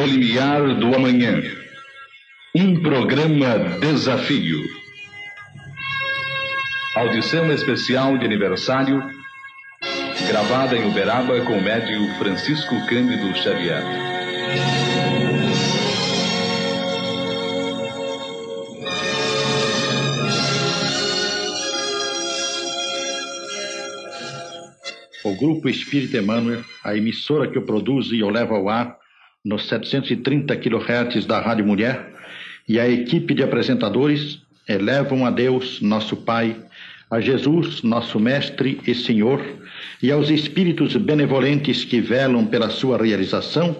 No limiar do amanhã, um programa desafio. Audição especial de aniversário, gravada em Uberaba com o médium Francisco Cândido Xavier. O Grupo Espírita Emmanuel, a emissora que eu produzo e eu levo ao ar nos 730 kHz da Rádio Mulher, e a equipe de apresentadores elevam a Deus, nosso Pai, a Jesus, nosso Mestre e Senhor, e aos espíritos benevolentes que velam pela sua realização,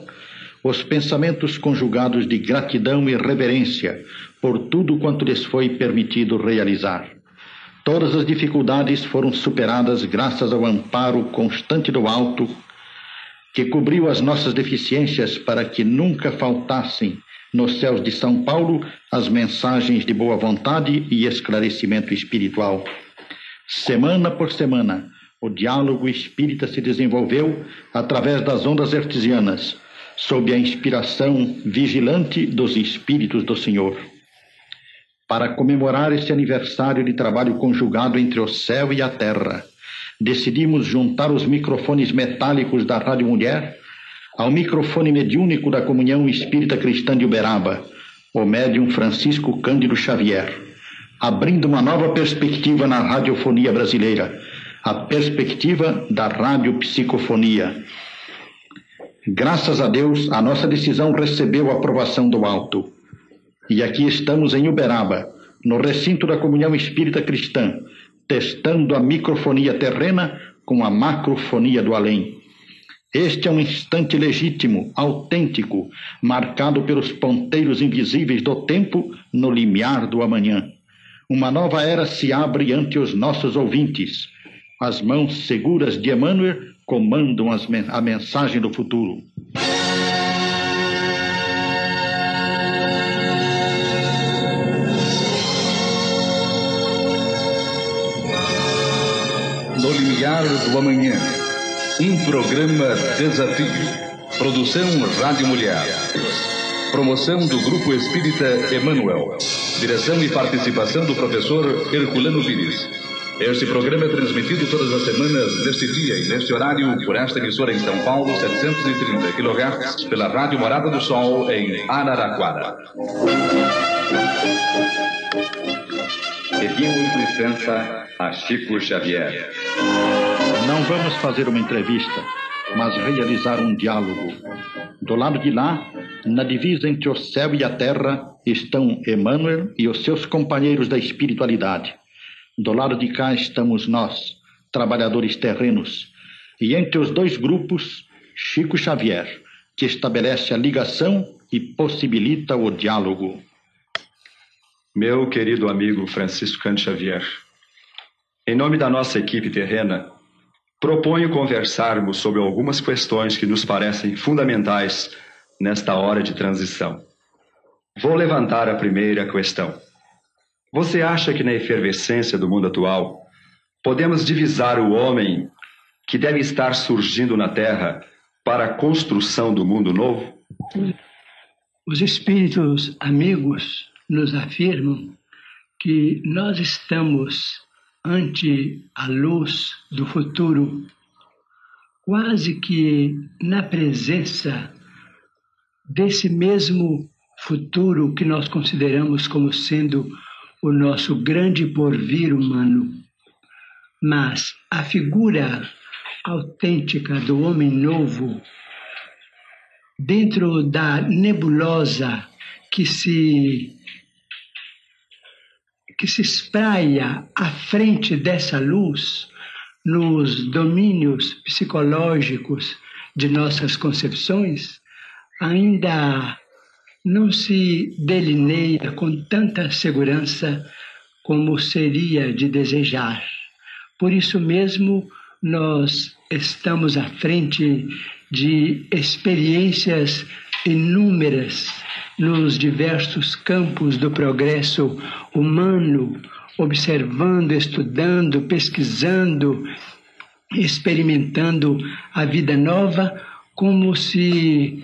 os pensamentos conjugados de gratidão e reverência por tudo quanto lhes foi permitido realizar. Todas as dificuldades foram superadas graças ao amparo constante do alto, que cobriu as nossas deficiências para que nunca faltassem nos céus de São Paulo as mensagens de boa vontade e esclarecimento espiritual. Semana por semana, o diálogo espírita se desenvolveu através das ondas hertzianas, sob a inspiração vigilante dos Espíritos do Senhor. Para comemorar este aniversário de trabalho conjugado entre o céu e a terra, decidimos juntar os microfones metálicos da Rádio Mulher ao microfone mediúnico da Comunhão Espírita Cristã de Uberaba, o médium Francisco Cândido Xavier, abrindo uma nova perspectiva na radiofonia brasileira, a perspectiva da radiopsicofonia. Graças a Deus, a nossa decisão recebeu a aprovação do alto. E aqui estamos em Uberaba, no recinto da Comunhão Espírita Cristã, testando a microfonia terrena com a macrofonia do além. Este é um instante legítimo, autêntico, marcado pelos ponteiros invisíveis do tempo no limiar do amanhã. Uma nova era se abre ante os nossos ouvintes. As mãos seguras de Emmanuel comandam a mensagem do futuro. No limiar do amanhã, um programa desafio. Produção Rádio Mulher. Promoção do Grupo Espírita Emmanuel. Direção e participação do professor Herculano Pires. Este programa é transmitido todas as semanas, neste dia e neste horário, por esta emissora em São Paulo, 730 kHz, pela Rádio Morada do Sol, em Araraquara. Pedimos licença a Chico Xavier. Não vamos fazer uma entrevista, mas realizar um diálogo. Do lado de lá, na divisa entre o céu e a terra, estão Emmanuel e os seus companheiros da espiritualidade. Do lado de cá estamos nós, trabalhadores terrenos. E entre os dois grupos, Chico Xavier, que estabelece a ligação e possibilita o diálogo. Meu querido amigo Francisco Cândido Xavier, em nome da nossa equipe terrena, proponho conversarmos sobre algumas questões que nos parecem fundamentais nesta hora de transição. Vou levantar a primeira questão. Você acha que na efervescência do mundo atual, podemos divisar o homem que deve estar surgindo na Terra para a construção do mundo novo? Os espíritos amigos nos afirmam que nós estamos ante a luz do futuro, quase que na presença desse mesmo futuro que nós consideramos como sendo o nosso grande porvir humano. Mas a figura autêntica do homem novo, dentro da nebulosa que se espraia à frente dessa luz, nos domínios psicológicos de nossas concepções, ainda não se delineia com tanta segurança como seria de desejar. Por isso mesmo, nós estamos à frente de experiências inúmeras nos diversos campos do progresso humano, observando, estudando, pesquisando, experimentando a vida nova, como se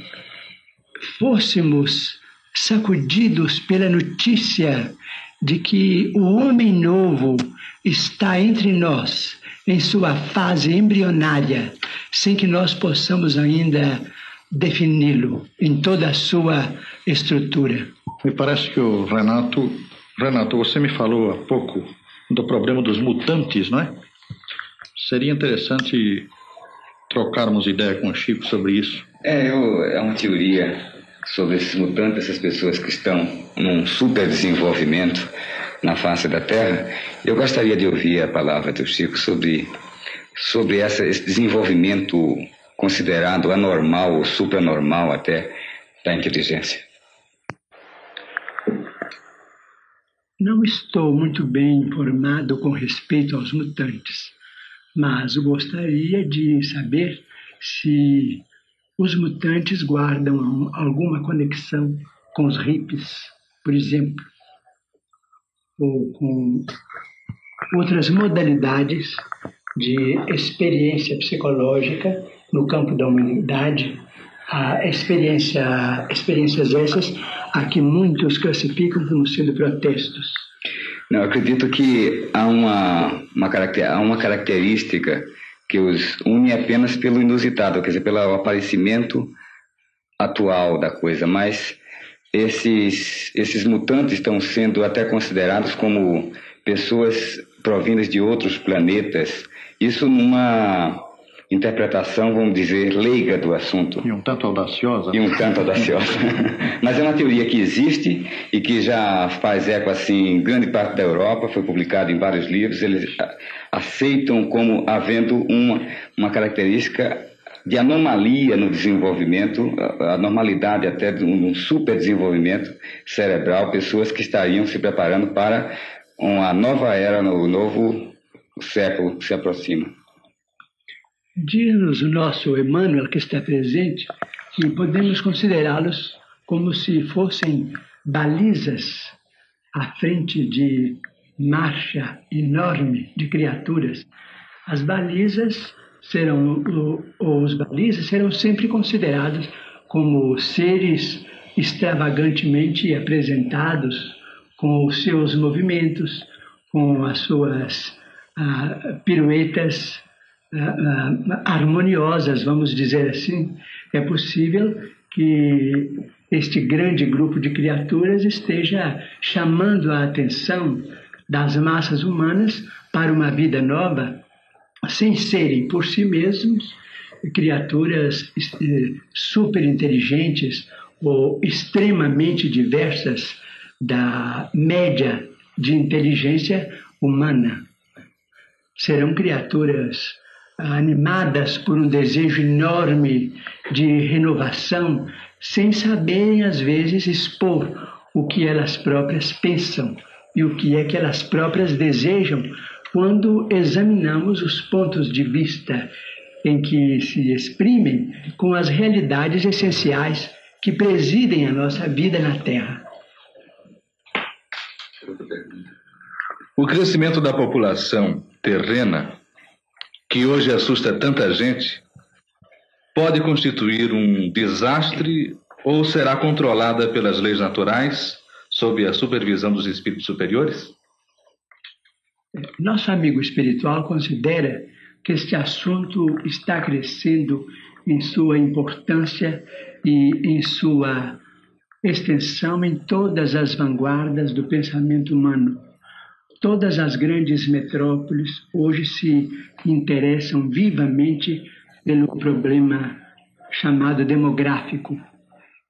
fôssemos sacudidos pela notícia de que o homem novo está entre nós, em sua fase embrionária, sem que nós possamos ainda defini-lo em toda a sua estrutura. Me parece que o Renato, você me falou há pouco do problema dos mutantes, não é? Seria interessante trocarmos ideia com o Chico sobre isso. É uma teoria sobre esses mutantes, essas pessoas que estão num super desenvolvimento na face da Terra. Eu gostaria de ouvir a palavra do Chico sobre esse desenvolvimento considerado anormal ou supranormal até da inteligência. Não estou muito bem informado com respeito aos mutantes, mas gostaria de saber se os mutantes guardam alguma conexão com os hippies, por exemplo, ou com outras modalidades de experiência psicológica no campo da humanidade, experiências essas a que muitos classificam como sendo protestos. Não, eu acredito que há uma característica que os une apenas pelo inusitado, quer dizer, pelo aparecimento atual da coisa, mas esses mutantes estão sendo até considerados como pessoas provindas de outros planetas, isso numa interpretação, vamos dizer, leiga do assunto. E um tanto audaciosa. Mas é uma teoria que existe e que já faz eco assim em grande parte da Europa, foi publicado em vários livros. Eles aceitam como havendo uma característica de anomalia no desenvolvimento, a normalidade até de um superdesenvolvimento cerebral, pessoas que estariam se preparando para uma nova era, o novo século que se aproxima. Diz-nos o nosso Emmanuel, que está presente, que podemos considerá-los como se fossem balizas à frente de marcha enorme de criaturas. As balizas os balizas serão sempre considerados como seres extravagantemente apresentados, com os seus movimentos, com as suas piruetas harmoniosas, vamos dizer assim. É possível que este grande grupo de criaturas esteja chamando a atenção das massas humanas para uma vida nova, sem serem por si mesmos criaturas super inteligentes ou extremamente diversas da média de inteligência humana. Serão criaturas animadas por um desejo enorme de renovação, sem saberem, às vezes, expor o que elas próprias pensam e o que é que elas próprias desejam, quando examinamos os pontos de vista em que se exprimem com as realidades essenciais que presidem a nossa vida na Terra. O crescimento da população terrena, que hoje assusta tanta gente, pode constituir um desastre ou será controlada pelas leis naturais, sob a supervisão dos espíritos superiores? Nosso amigo espiritual considera que este assunto está crescendo em sua importância e em sua extensão em todas as vanguardas do pensamento humano. Todas as grandes metrópoles hoje se interessam vivamente pelo problema chamado demográfico.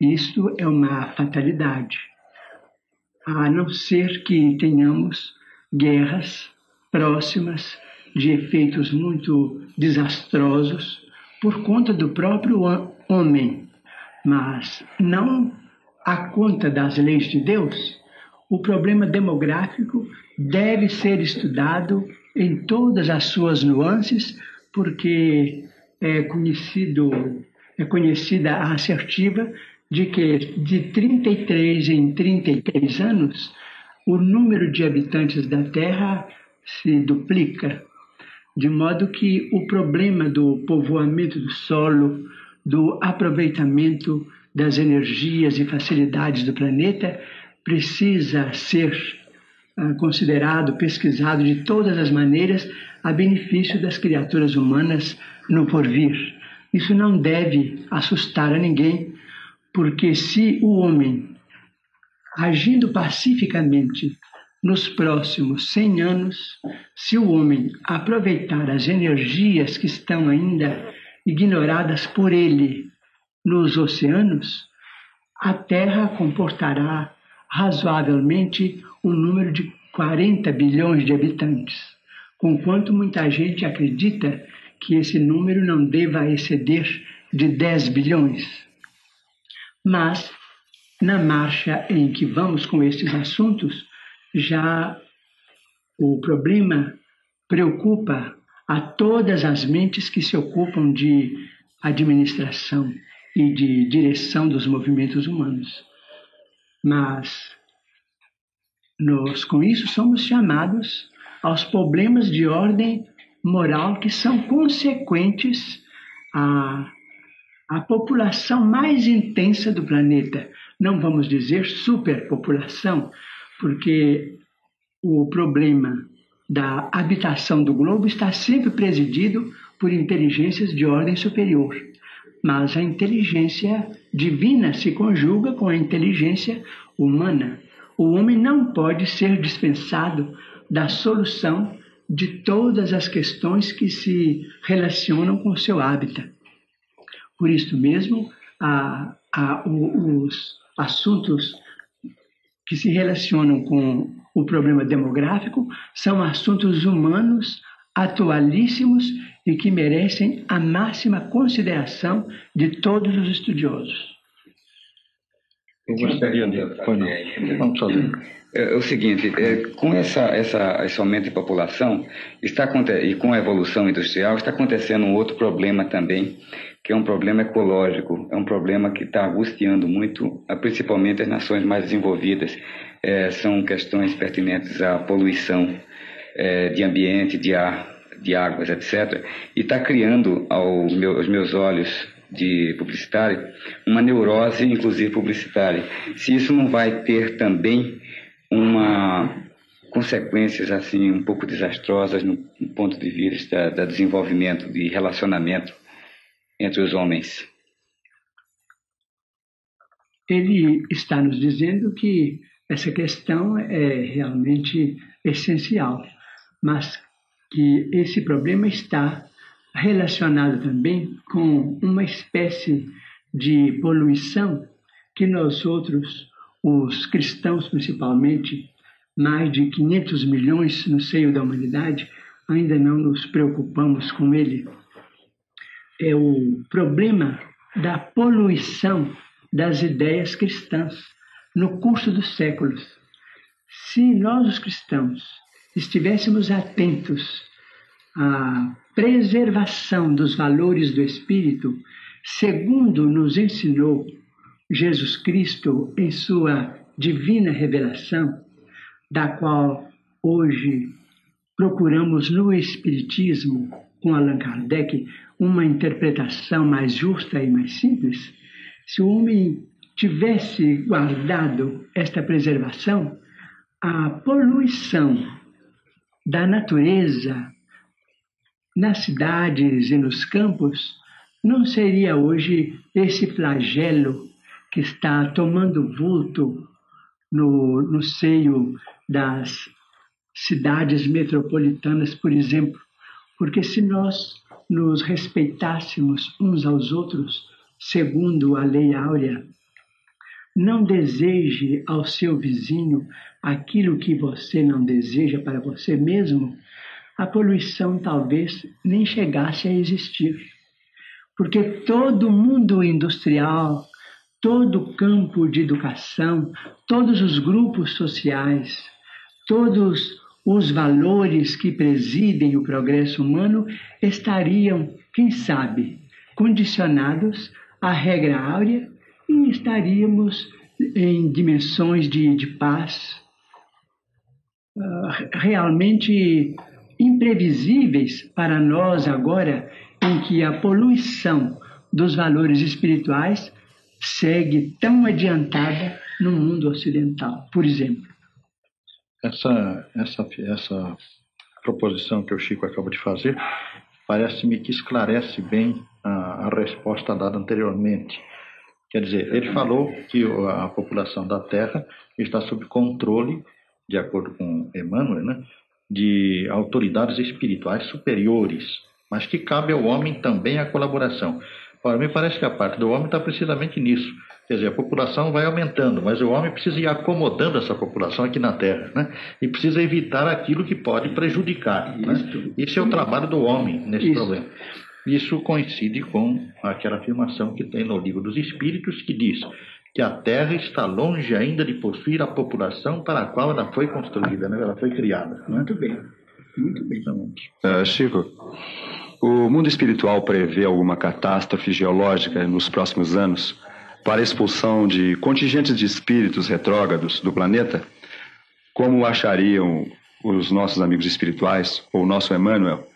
Isto é uma fatalidade, a não ser que tenhamos guerras próximas de efeitos muito desastrosos por conta do próprio homem, mas não à conta das leis de Deus. O problema demográfico deve ser estudado em todas as suas nuances, porque é conhecida a assertiva de que de 33 em 33 anos o número de habitantes da Terra se duplica, de modo que o problema do povoamento do solo, do aproveitamento das energias e facilidades do planeta precisa ser considerado, pesquisado de todas as maneiras a benefício das criaturas humanas no porvir. Isso não deve assustar a ninguém, porque se o homem, agindo pacificamente nos próximos 100 anos, se o homem aproveitar as energias que estão ainda ignoradas por ele nos oceanos, a Terra comportará razoavelmente um número de 40 bilhões de habitantes, conquanto muita gente acredita que esse número não deva exceder de 10 bilhões. Mas, na marcha em que vamos com estes assuntos, já o problema preocupa a todas as mentes que se ocupam de administração e de direção dos movimentos humanos. Mas nós, com isso, somos chamados aos problemas de ordem moral que são consequentes à população mais intensa do planeta. Não vamos dizer superpopulação, porque o problema da habitação do globo está sempre presidido por inteligências de ordem superior. Mas a inteligência divina se conjuga com a inteligência humana. O homem não pode ser dispensado da solução de todas as questões que se relacionam com o seu hábitat. Por isso mesmo, os assuntos que se relacionam com o problema demográfico são assuntos humanos atualíssimos e que merecem a máxima consideração de todos os estudiosos. Eu gostaria de... Vamos fazer. É o seguinte, com esse aumento de população e com a evolução industrial, está acontecendo um outro problema também, que é um problema ecológico, é um problema que está angustiando muito, principalmente as nações mais desenvolvidas. São questões pertinentes à poluição de ambiente, de ar, de águas, etc. E está criando aos meus olhos de publicitário uma neurose, inclusive publicitária. Se isso não vai ter também consequências assim um pouco desastrosas no ponto de vista do desenvolvimento de relacionamento entre os homens. Ele está nos dizendo que essa questão é realmente essencial, mas que esse problema está relacionado também com uma espécie de poluição que nós outros, os cristãos principalmente, mais de 500 milhões no seio da humanidade, ainda não nos preocupamos com ele. É o problema da poluição das ideias cristãs no curso dos séculos. Se nós, os cristãos, estivéssemos atentos à preservação dos valores do Espírito, segundo nos ensinou Jesus Cristo em sua divina revelação, da qual hoje procuramos no Espiritismo, com Allan Kardec, uma interpretação mais justa e mais simples. Se o homem tivesse guardado esta preservação, a poluição da natureza nas cidades e nos campos não seria hoje esse flagelo que está tomando vulto no seio das cidades metropolitanas, por exemplo. Porque se nós nos respeitássemos uns aos outros, segundo a lei áurea, não deseje ao seu vizinho aquilo que você não deseja para você mesmo, a poluição talvez nem chegasse a existir. Porque todo mundo industrial, todo o campo de educação, todos os grupos sociais, todos os valores que presidem o progresso humano estariam, quem sabe, condicionados à regra áurea e estaríamos em dimensões de paz realmente imprevisíveis para nós agora, em que a poluição dos valores espirituais segue tão adiantada no mundo ocidental, por exemplo. Essa proposição que o Chico acabou de fazer parece-me que esclarece bem a resposta dada anteriormente. Quer dizer, ele falou que a população da Terra está sob controle, de acordo com Emmanuel, né, de autoridades espirituais superiores, mas que cabe ao homem também a colaboração. Ora, me parece que a parte do homem está precisamente nisso. Quer dizer, a população vai aumentando, mas o homem precisa ir acomodando essa população aqui na Terra, né? E precisa evitar aquilo que pode prejudicar. Né? Esse é o trabalho do homem nesse problema. Isso coincide com aquela afirmação que tem no Livro dos Espíritos, que diz que a Terra está longe ainda de possuir a população para a qual ela foi construída, né? Ela foi criada. Muito bem, muito bem. Chico, o mundo espiritual prevê alguma catástrofe geológica nos próximos anos para a expulsão de contingentes de espíritos retrógrados do planeta? Como achariam os nossos amigos espirituais, ou o nosso Emmanuel,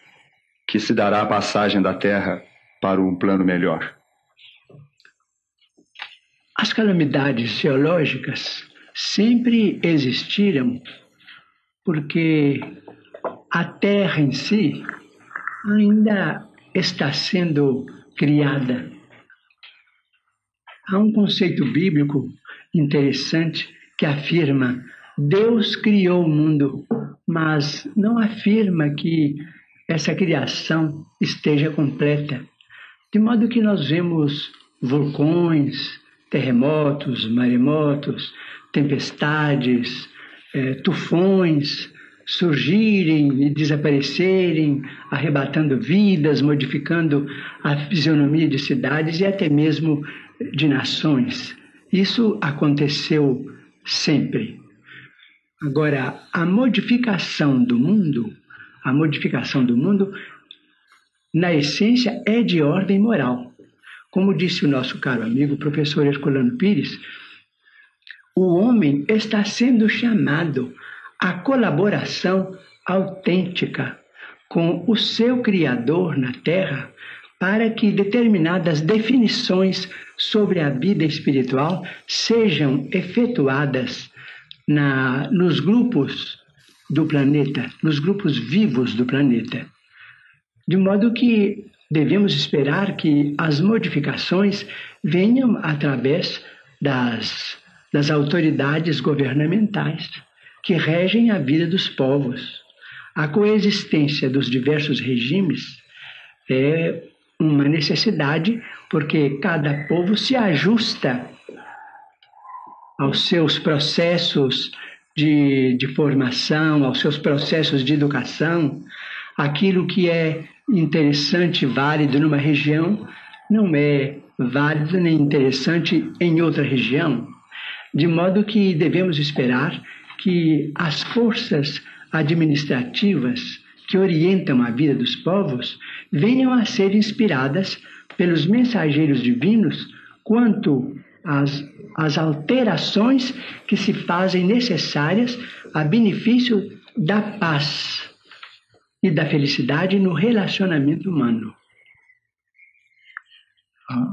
que se dará a passagem da Terra para um plano melhor? As calamidades geológicas sempre existiram porque a Terra em si ainda está sendo criada. Há um conceito bíblico interessante que afirma: Deus criou o mundo, mas não afirma que essa criação esteja completa. De modo que nós vemos vulcões, terremotos, maremotos, tempestades, tufões surgirem e desaparecerem, arrebatando vidas, modificando a fisionomia de cidades e até mesmo de nações. Isso aconteceu sempre. Agora, a modificação do mundo, na essência, é de ordem moral. Como disse o nosso caro amigo, o professor Herculano Pires, o homem está sendo chamado à colaboração autêntica com o seu Criador na Terra, para que determinadas definições sobre a vida espiritual sejam efetuadas nos grupos do planeta, nos grupos vivos do planeta. De modo que devemos esperar que as modificações venham através das autoridades governamentais que regem a vida dos povos. A coexistência dos diversos regimes é uma necessidade, porque cada povo se ajusta aos seus processos de formação, aos seus processos de educação. Aquilo que é interessante e válido numa região não é válido nem interessante em outra região. De modo que devemos esperar que as forças administrativas que orientam a vida dos povos venham a ser inspiradas pelos mensageiros divinos quanto às alterações que se fazem necessárias a benefício da paz e da felicidade no relacionamento humano.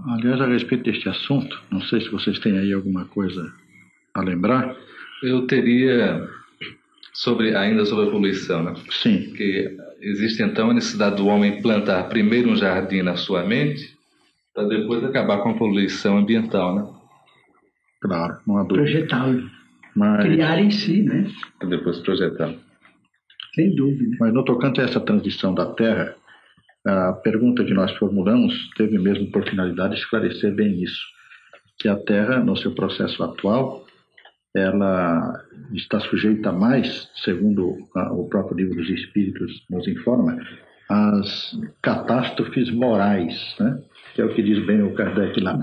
Aliás, a respeito deste assunto, não sei se vocês têm aí alguma coisa a lembrar. Eu teria ainda sobre a poluição, né? Sim. Que existe então a necessidade do homem plantar primeiro um jardim na sua mente, para depois acabar com a poluição ambiental, né? Claro, não há dúvida. Projetá-lo. Criar em si, né? Para depois projetar. Sem dúvida. Mas no tocante a essa transição da Terra, a pergunta que nós formulamos teve mesmo por finalidade esclarecer bem isso, que a Terra, no seu processo atual, ela está sujeita mais, segundo o próprio Livro dos Espíritos nos informa, às catástrofes morais, né? Que é o que diz bem o Kardec lá.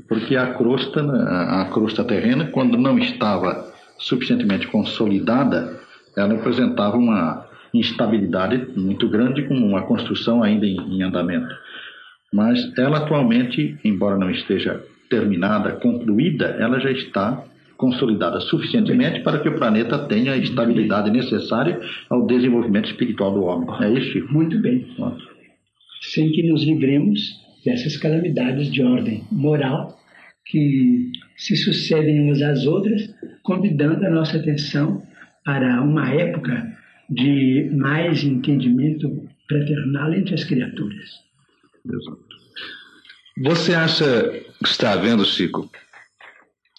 Porque a crosta terrena, quando não estava suficientemente consolidada, ela apresentava uma instabilidade muito grande, com uma construção ainda em andamento. Mas ela atualmente, embora não esteja terminada, concluída, ela já está consolidada suficientemente para que o planeta tenha a estabilidade necessária ao desenvolvimento espiritual do homem. É isso, Chico? Muito bem. Sem que nos livremos dessas calamidades de ordem moral que se sucedem umas às outras, convidando a nossa atenção para uma época de mais entendimento fraternal entre as criaturas. Você acha que está havendo, Chico,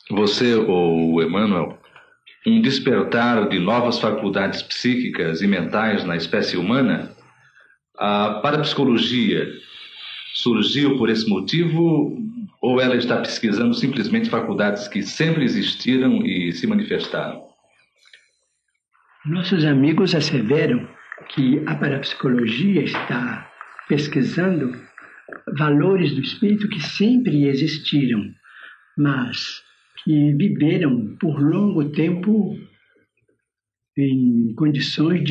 você ou o Emmanuel, um despertar de novas faculdades psíquicas e mentais na espécie humana? A parapsicologia surgiu por esse motivo ou ela está pesquisando simplesmente faculdades que sempre existiram e se manifestaram? Nossos amigos asseveram que a parapsicologia está pesquisando valores do espírito que sempre existiram, mas que viveram por longo tempo em condições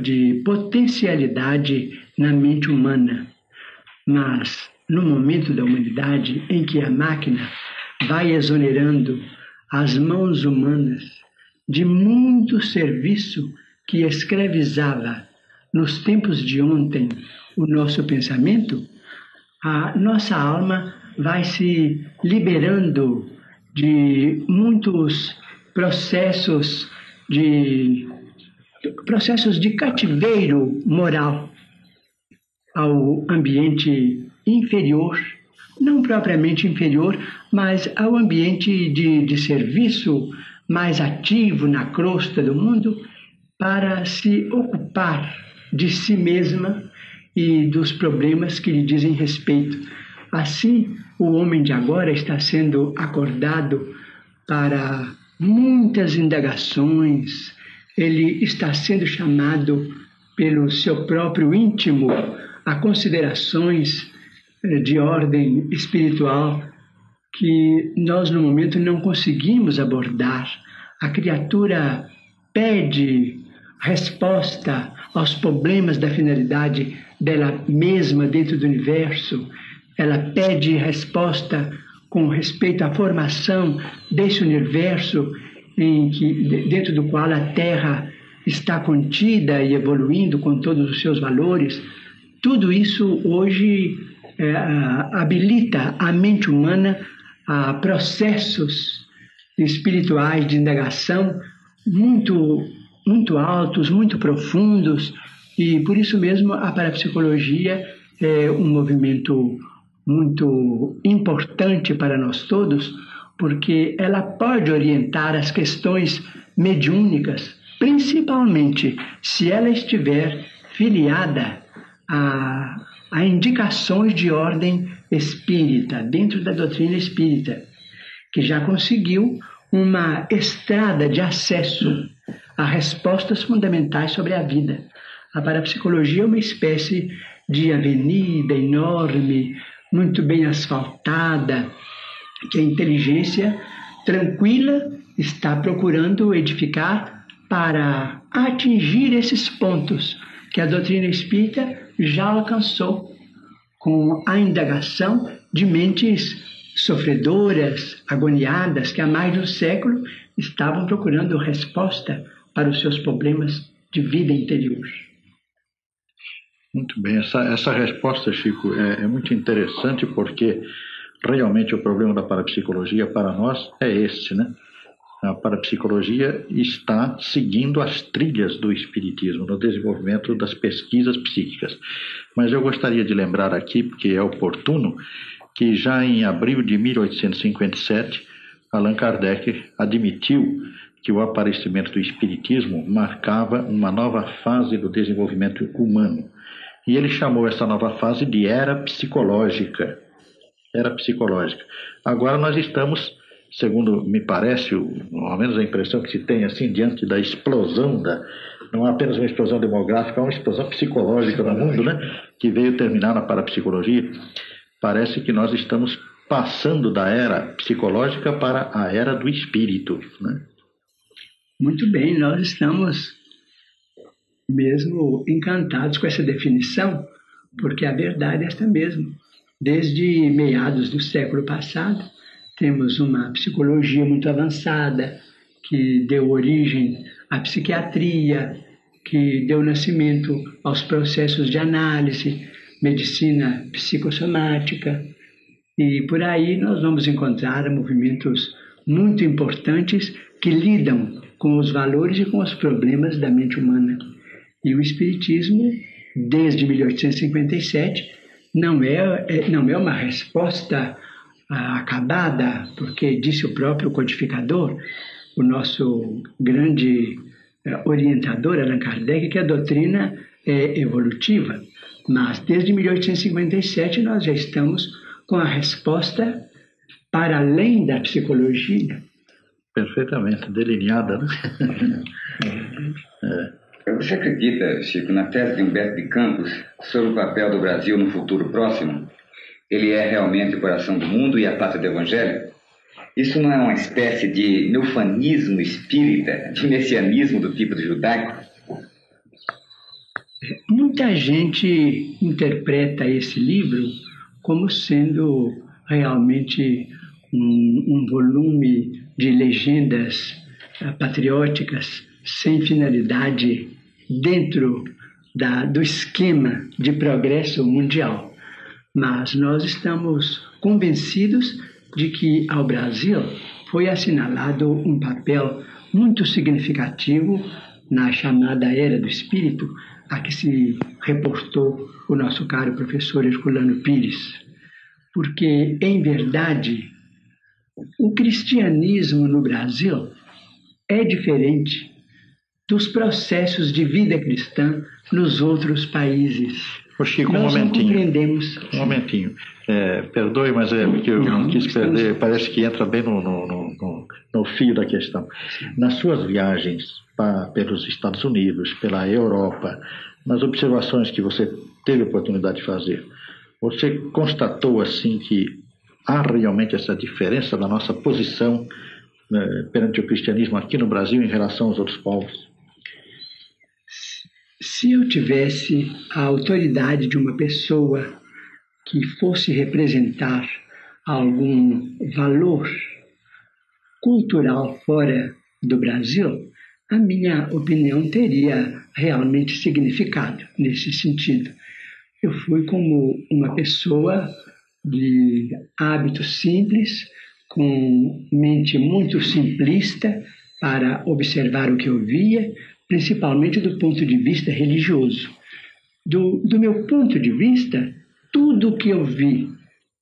de potencialidade na mente humana. Mas, no momento da humanidade em que a máquina vai exonerando as mãos humanas de muito serviço que escravizava nos tempos de ontem o nosso pensamento, a nossa alma vai se liberando de muitos processos de cativeiro moral ao ambiente inferior, não propriamente inferior, mas ao ambiente de serviço mais ativo na crosta do mundo, para se ocupar de si mesma e dos problemas que lhe dizem respeito. Assim, o homem de agora está sendo acordado para muitas indagações, ele está sendo chamado pelo seu próprio íntimo a considerações de ordem espiritual que nós, no momento, não conseguimos abordar. A criatura pede resposta aos problemas da finalidade dela mesma dentro do universo. Ela pede resposta com respeito à formação desse universo dentro do qual a Terra está contida e evoluindo com todos os seus valores. Tudo isso hoje habilita a mente humana a processos espirituais de indagação muito altos, muito profundos, e por isso mesmo a parapsicologia é um movimento muito importante para nós todos, porque ela pode orientar as questões mediúnicas, principalmente se ela estiver filiada a indicações de ordem espírita, dentro da doutrina espírita, que já conseguiu uma estrada de acesso a respostas fundamentais sobre a vida. A parapsicologia é uma espécie de avenida enorme, muito bem asfaltada, que a inteligência tranquila está procurando edificar para atingir esses pontos que a doutrina espírita já alcançou com a indagação de mentes sofredoras, agoniadas, que há mais de um século estavam procurando resposta para os seus problemas de vida interior. Muito bem, essa resposta, Chico, é muito interessante, porque realmente o problema da parapsicologia para nós é esse, né? A parapsicologia está seguindo as trilhas do espiritismo no desenvolvimento das pesquisas psíquicas. Mas eu gostaria de lembrar aqui, porque é oportuno, que já em abril de 1857, Allan Kardec admitiu que o aparecimento do espiritismo marcava uma nova fase do desenvolvimento humano. E ele chamou essa nova fase de era psicológica. Era psicológica. Agora nós estamos, segundo me parece, pelo menos a impressão que se tem, assim, diante da explosão, não é apenas uma explosão demográfica, é uma explosão psicológica no mundo, né, que veio terminar na parapsicologia. Parece que nós estamos passando da era psicológica para a era do espírito, né? Muito bem, nós estamos mesmo encantados com essa definição, porque a verdade é esta mesmo. Desde meados do século passado, temos uma psicologia muito avançada, que deu origem à psiquiatria, que deu nascimento aos processos de análise, medicina psicossomática, E por aí nós vamos encontrar movimentos muito importantes que lidam com os valores e com os problemas da mente humana. E o Espiritismo, desde 1857, não é uma resposta acabada, porque disse o próprio codificador, o nosso grande orientador, Allan Kardec, que a doutrina é evolutiva. Mas desde 1857 nós já estamos com a resposta para além da psicologia. Perfeitamente delineada, né? Você acredita, Chico, na tese de Humberto de Campos sobre o papel do Brasil no futuro próximo? Ele é realmente o coração do mundo e a pátria do Evangelho? Isso não é uma espécie de neufanismo espírita, de messianismo do tipo do judaico? Muita gente interpreta esse livro como sendo realmente um volume de legendas patrióticas sem finalidade dentro do esquema de progresso mundial. Mas nós estamos convencidos de que ao Brasil foi assinalado um papel muito significativo na chamada Era do Espírito, a que se reportou o nosso caro professor Herculano Pires. Porque, em verdade, o cristianismo no Brasil é diferente dos processos de vida cristã nos outros países. Ô Chico, Nós um momentinho. não compreendemos. Um momentinho. Perdoe, mas é porque eu não quis perder, parece que entra bem no fio da questão. Nas suas viagens pelos Estados Unidos, pela Europa, nas observações que você teve a oportunidade de fazer, você constatou assim que há realmente essa diferença da nossa posição perante o cristianismo aqui no Brasil em relação aos outros povos? Se eu tivesse a autoridade de uma pessoa que fosse representar algum valor cultural fora do Brasil, a minha opinião teria realmente significado nesse sentido. Eu fui como uma pessoa de hábitos simples, com mente muito simplista para observar o que eu via, principalmente do ponto de vista religioso. Do meu ponto de vista, tudo o que eu vi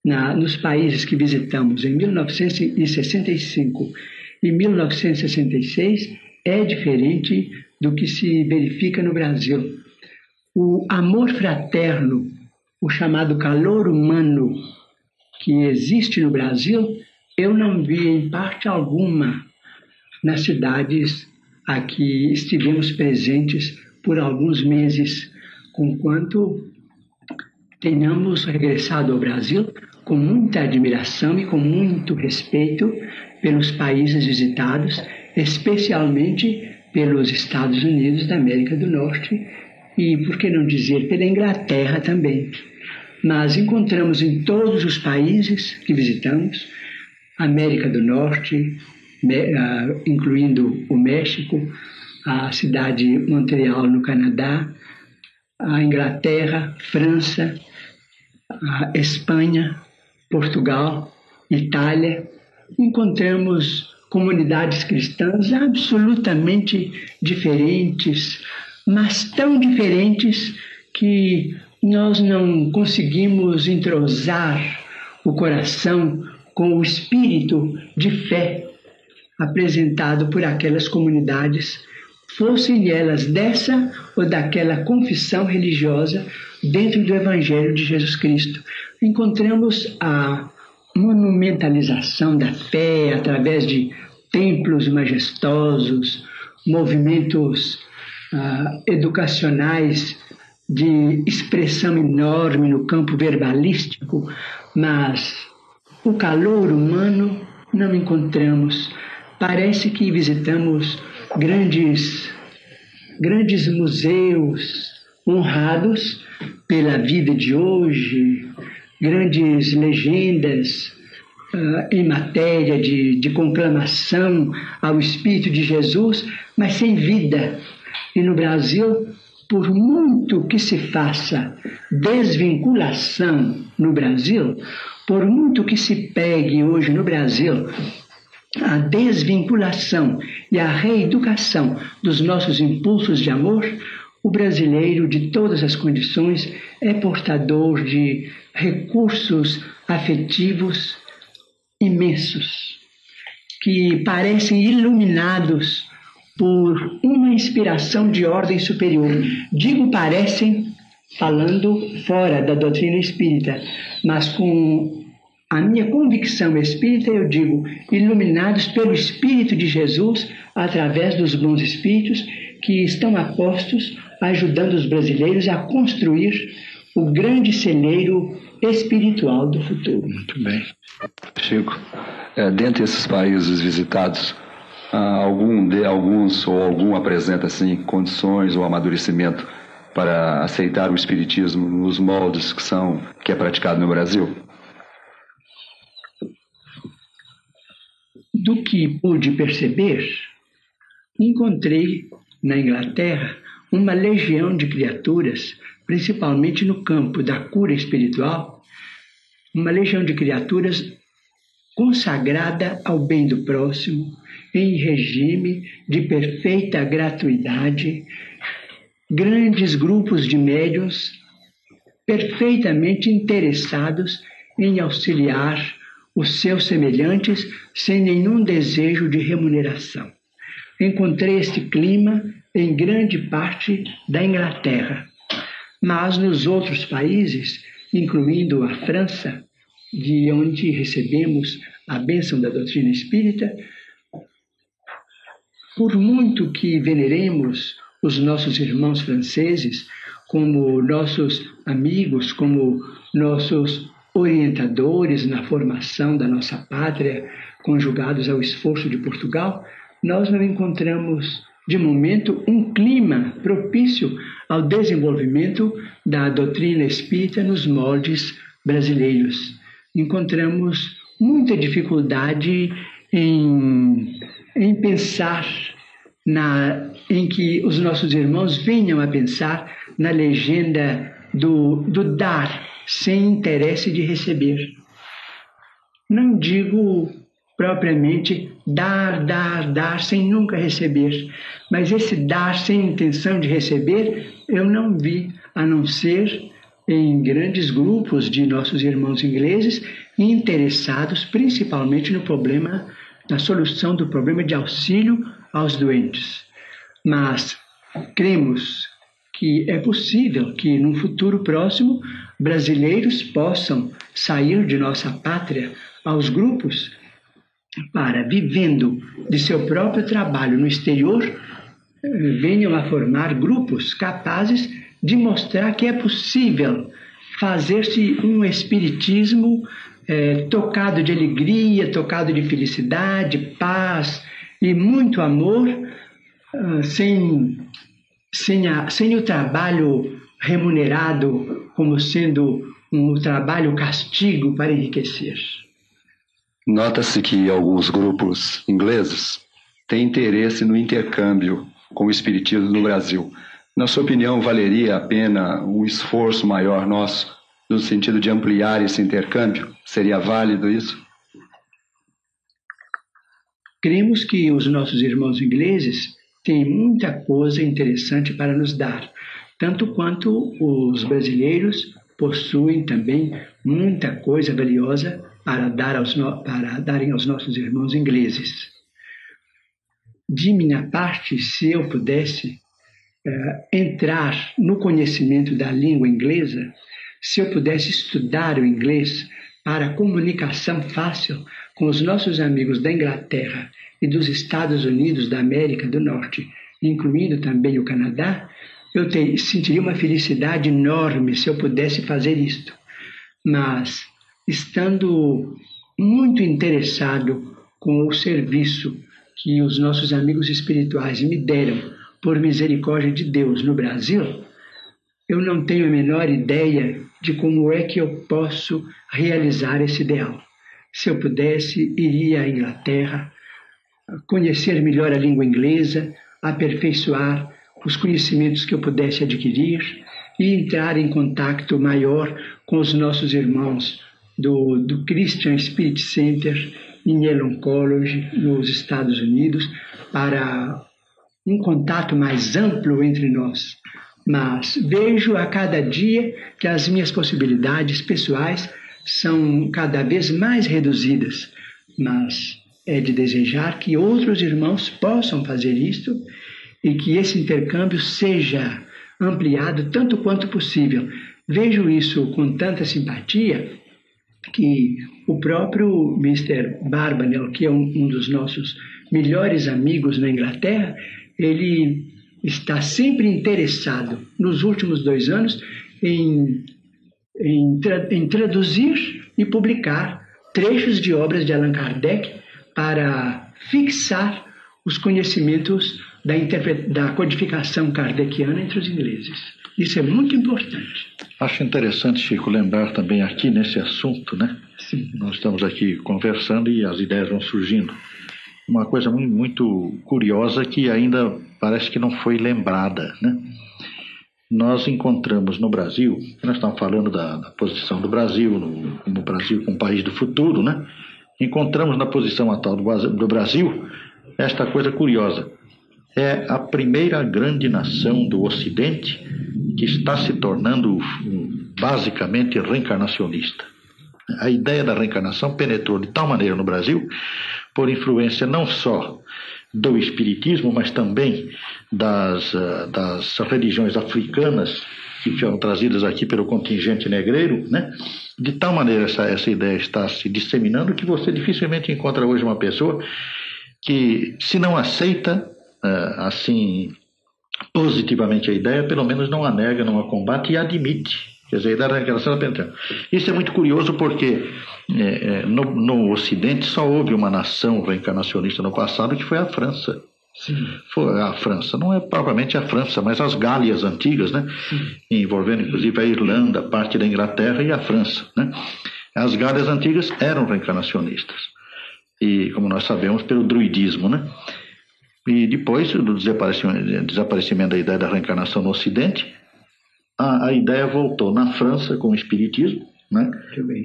nos países que visitamos em 1965 e 1966 é diferente do que se verifica no Brasil. O amor fraterno, o chamado calor humano que existe no Brasil, eu não vi em parte alguma nas cidades a que estivemos presentes por alguns meses, conquanto tenhamos regressado ao Brasil com muita admiração e com muito respeito pelos países visitados, especialmente pelos Estados Unidos da América do Norte e, por que não dizer, pela Inglaterra também. Mas encontramos em todos os países que visitamos, América do Norte, incluindo o México, a cidade de Montreal, no Canadá, a Inglaterra, França, a Espanha, Portugal, Itália. Encontramos comunidades cristãs absolutamente diferentes, mas tão diferentes que nós não conseguimos entrosar o coração com o espírito de fé apresentado por aquelas comunidades, fossem elas dessa ou daquela confissão religiosa dentro do Evangelho de Jesus Cristo. Encontramos a monumentalização da fé através de templos majestosos, movimentos educacionais de expressão enorme no campo verbalístico, mas o calor humano não encontramos. Parece que visitamos grandes museus honrados pela vida de hoje, grandes legendas em matéria de conclamação ao Espírito de Jesus, mas sem vida. E no Brasil, por muito que se faça desvinculação no Brasil, por muito que se pegue hoje no Brasil a desvinculação e a reeducação dos nossos impulsos de amor, o brasileiro, de todas as condições, é portador de recursos afetivos imensos, que parecem iluminados por uma inspiração de ordem superior. Digo parecem, falando fora da doutrina espírita, mas com a minha convicção espírita, eu digo, iluminados pelo Espírito de Jesus, através dos bons espíritos que estão apostos, ajudando os brasileiros a construir o grande celeiro espiritual do futuro. Muito bem. Chico, dentre esses países visitados, algum apresenta assim, condições ou amadurecimento para aceitar o espiritismo nos moldes que é praticado no Brasil? Do que pude perceber, encontrei na Inglaterra uma legião de criaturas, principalmente no campo da cura espiritual, uma legião de criaturas consagrada ao bem do próximo, em regime de perfeita gratuidade, grandes grupos de médiuns perfeitamente interessados em auxiliar os seus semelhantes sem nenhum desejo de remuneração. Encontrei este clima em grande parte da Inglaterra, mas nos outros países, incluindo a França, de onde recebemos a bênção da doutrina espírita, por muito que veneremos os nossos irmãos franceses como nossos amigos, como nossos orientadores na formação da nossa pátria, conjugados ao esforço de Portugal, nós não encontramos, de momento, um clima propício ao desenvolvimento da doutrina espírita nos moldes brasileiros. Encontramos muita dificuldade em pensar em que os nossos irmãos venham a pensar na legenda do dar sem interesse de receber. Não digo propriamente dar sem nunca receber, mas esse dar sem intenção de receber eu não vi, a não ser em grandes grupos de nossos irmãos ingleses interessados principalmente na solução do problema de auxílio aos doentes. Mas cremos que é possível que, num futuro próximo, brasileiros possam sair de nossa pátria aos grupos para, vivendo de seu próprio trabalho no exterior, venham a formar grupos capazes de mostrar que é possível fazer-se um espiritismo tocado de alegria, tocado de felicidade, paz e muito amor, sem o trabalho remunerado como sendo um trabalho castigo para enriquecer. Nota-se que alguns grupos ingleses têm interesse no intercâmbio com o espiritismo no Brasil. Na sua opinião, valeria a pena um esforço maior nosso no sentido de ampliar esse intercâmbio? Seria válido isso? Cremos que os nossos irmãos ingleses têm muita coisa interessante para nos dar, tanto quanto os brasileiros possuem também muita coisa valiosa para darem aos nossos irmãos ingleses. De minha parte, se eu pudesse entrar no conhecimento da língua inglesa, se eu pudesse estudar o inglês para comunicação fácil com os nossos amigos da Inglaterra e dos Estados Unidos da América do Norte, incluindo também o Canadá, eu sentiria uma felicidade enorme se eu pudesse fazer isto. Mas, estando muito interessado com o serviço que os nossos amigos espirituais me deram por misericórdia de Deus no Brasil, eu não tenho a menor ideia de como é que eu posso realizar esse ideal. Se eu pudesse, iria à Inglaterra, conhecer melhor a língua inglesa, aperfeiçoar os conhecimentos que eu pudesse adquirir e entrar em contato maior com os nossos irmãos do Christian Spirit Center em Yale College, nos Estados Unidos, para um contato mais amplo entre nós. Mas vejo a cada dia que as minhas possibilidades pessoais são cada vez mais reduzidas, mas é de desejar que outros irmãos possam fazer isto e que esse intercâmbio seja ampliado tanto quanto possível. Vejo isso com tanta simpatia que o próprio Mr. Barbanel, que é um dos nossos melhores amigos na Inglaterra, ele está sempre interessado, nos últimos 2 anos, em traduzir e publicar trechos de obras de Allan Kardec para fixar os conhecimentos da codificação kardeciana entre os ingleses. Isso é muito importante. Acho interessante, Chico, lembrar também aqui nesse assunto, né? Sim. Nós estamos aqui conversando e as ideias vão surgindo. Uma coisa muito, muito curiosa que ainda parece que não foi lembrada, né? Nós encontramos no Brasil, nós estamos falando da posição do Brasil, no Brasil como país do futuro, né? Encontramos na posição atual do Brasil esta coisa curiosa. É a primeira grande nação do Ocidente que está se tornando basicamente reencarnacionista. A ideia da reencarnação penetrou de tal maneira no Brasil, por influência não só do espiritismo, mas também das religiões africanas que foram trazidas aqui pelo contingente negreiro, né? De tal maneira essa ideia está se disseminando que você dificilmente encontra hoje uma pessoa que, se não aceita assim positivamente a ideia, pelo menos não a nega, não a combate e a admite. Quer dizer, a ideia da reencarnação está penetrando. Isso é muito curioso porque no Ocidente só houve uma nação reencarnacionista no passado, que foi a França. Sim. Foi a França, não é propriamente a França, mas as Gálias antigas, né? Envolvendo inclusive a Irlanda, parte da Inglaterra e a França, né? As Gálias antigas eram reencarnacionistas, e como nós sabemos, pelo druidismo, né? E depois do desaparecimento da ideia da reencarnação no Ocidente, a ideia voltou na França com o espiritismo, né?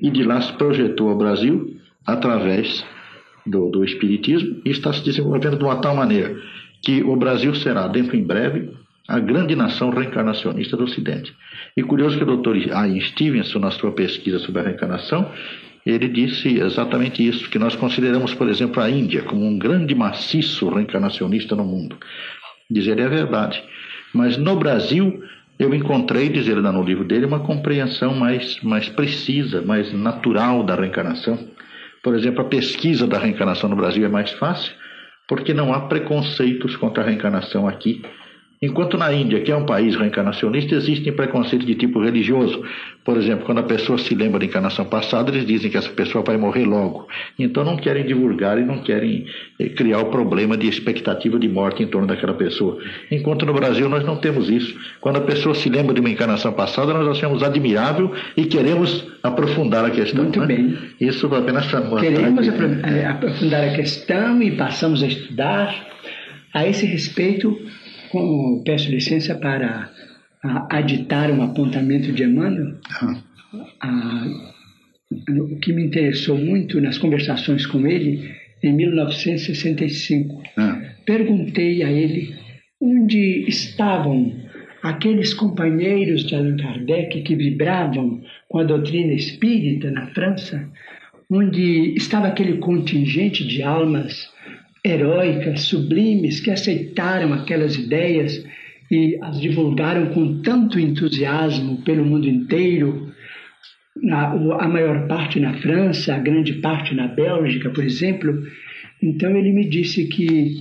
E de lá se projetou ao Brasil através do espiritismo e está se desenvolvendo de uma tal maneira que o Brasil será, dentro em breve, a grande nação reencarnacionista do Ocidente. E curioso que o Dr. Ian Stevenson, na sua pesquisa sobre a reencarnação, ele disse exatamente isso, que nós consideramos, por exemplo, a Índia como um grande maciço reencarnacionista no mundo. Diz ele, é verdade. Mas no Brasil, eu encontrei, diz ele no livro dele, uma compreensão mais precisa, mais natural da reencarnação. Por exemplo, a pesquisa da reencarnação no Brasil é mais fácil, porque não há preconceitos contra a reencarnação aqui. Enquanto na Índia, que é um país reencarnacionista, existem preconceitos de tipo religioso. Por exemplo, quando a pessoa se lembra da encarnação passada, eles dizem que essa pessoa vai morrer logo. Então não querem divulgar e não querem criar o problema de expectativa de morte em torno daquela pessoa. Enquanto no Brasil nós não temos isso. Quando a pessoa se lembra de uma encarnação passada, nós achamos admirável e queremos aprofundar a questão. Muito bem. Isso apenas queremos aprofundar a questão e passamos a estudar. A esse respeito, peço licença para aditar um apontamento de Emmanuel. O que me interessou muito nas conversações com ele em 1965. Perguntei a ele onde estavam aqueles companheiros de Allan Kardec que vibravam com a doutrina espírita na França, onde estava aquele contingente de almas heróicas, sublimes, que aceitaram aquelas ideias e as divulgaram com tanto entusiasmo pelo mundo inteiro, a maior parte na França, a grande parte na Bélgica, por exemplo. Então ele me disse que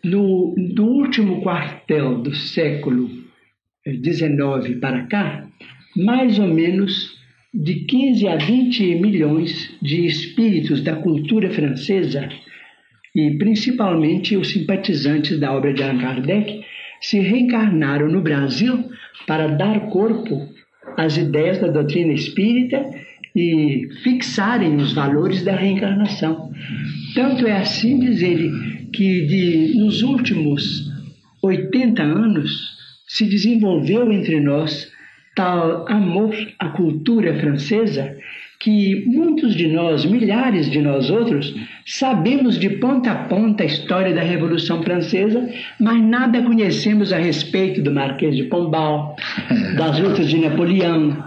no último quartel do século XIX para cá, mais ou menos de 15 a 20 milhões de espíritos da cultura francesa, e principalmente os simpatizantes da obra de Allan Kardec, se reencarnaram no Brasil para dar corpo às ideias da doutrina espírita e fixarem os valores da reencarnação. Tanto é assim, diz ele, que nos últimos 80 anos, se desenvolveu entre nós tal amor à cultura francesa que muitos de nós, milhares de nós outros, sabemos de ponta a ponta a história da Revolução Francesa, mas nada conhecemos a respeito do Marquês de Pombal, das lutas de Napoleão,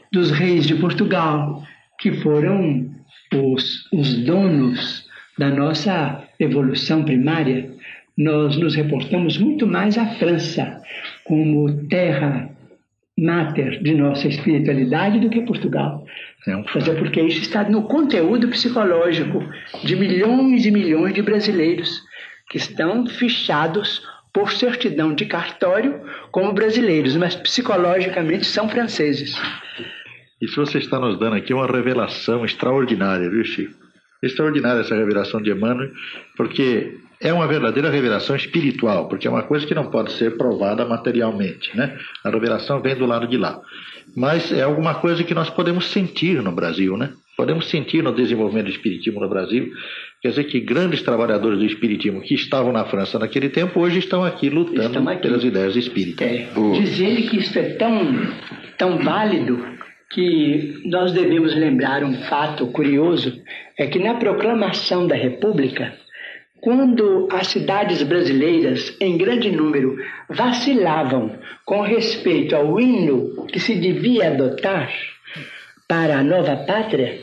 dos reis de Portugal, que foram os donos da nossa evolução primária. Nós nos reportamos muito mais à França como terra máter de nossa espiritualidade do que Portugal. Mas é porque isso está no conteúdo psicológico de milhões e milhões de brasileiros que estão fichados por certidão de cartório como brasileiros, mas psicologicamente são franceses. Isso você está nos dando aqui uma revelação extraordinária, viu, Chico? Extraordinária essa revelação de Emmanuel, porque é uma verdadeira revelação espiritual, porque é uma coisa que não pode ser provada materialmente, né? A revelação vem do lado de lá. Mas é alguma coisa que nós podemos sentir no Brasil, né? Podemos sentir no desenvolvimento do espiritismo no Brasil. Quer dizer que grandes trabalhadores do espiritismo que estavam na França naquele tempo, hoje estão aqui lutando pelas ideias espíritas. Diz ele que isso é tão válido que nós devemos lembrar um fato curioso, é que na proclamação da República, quando as cidades brasileiras, em grande número, vacilavam com respeito ao hino que se devia adotar para a nova pátria,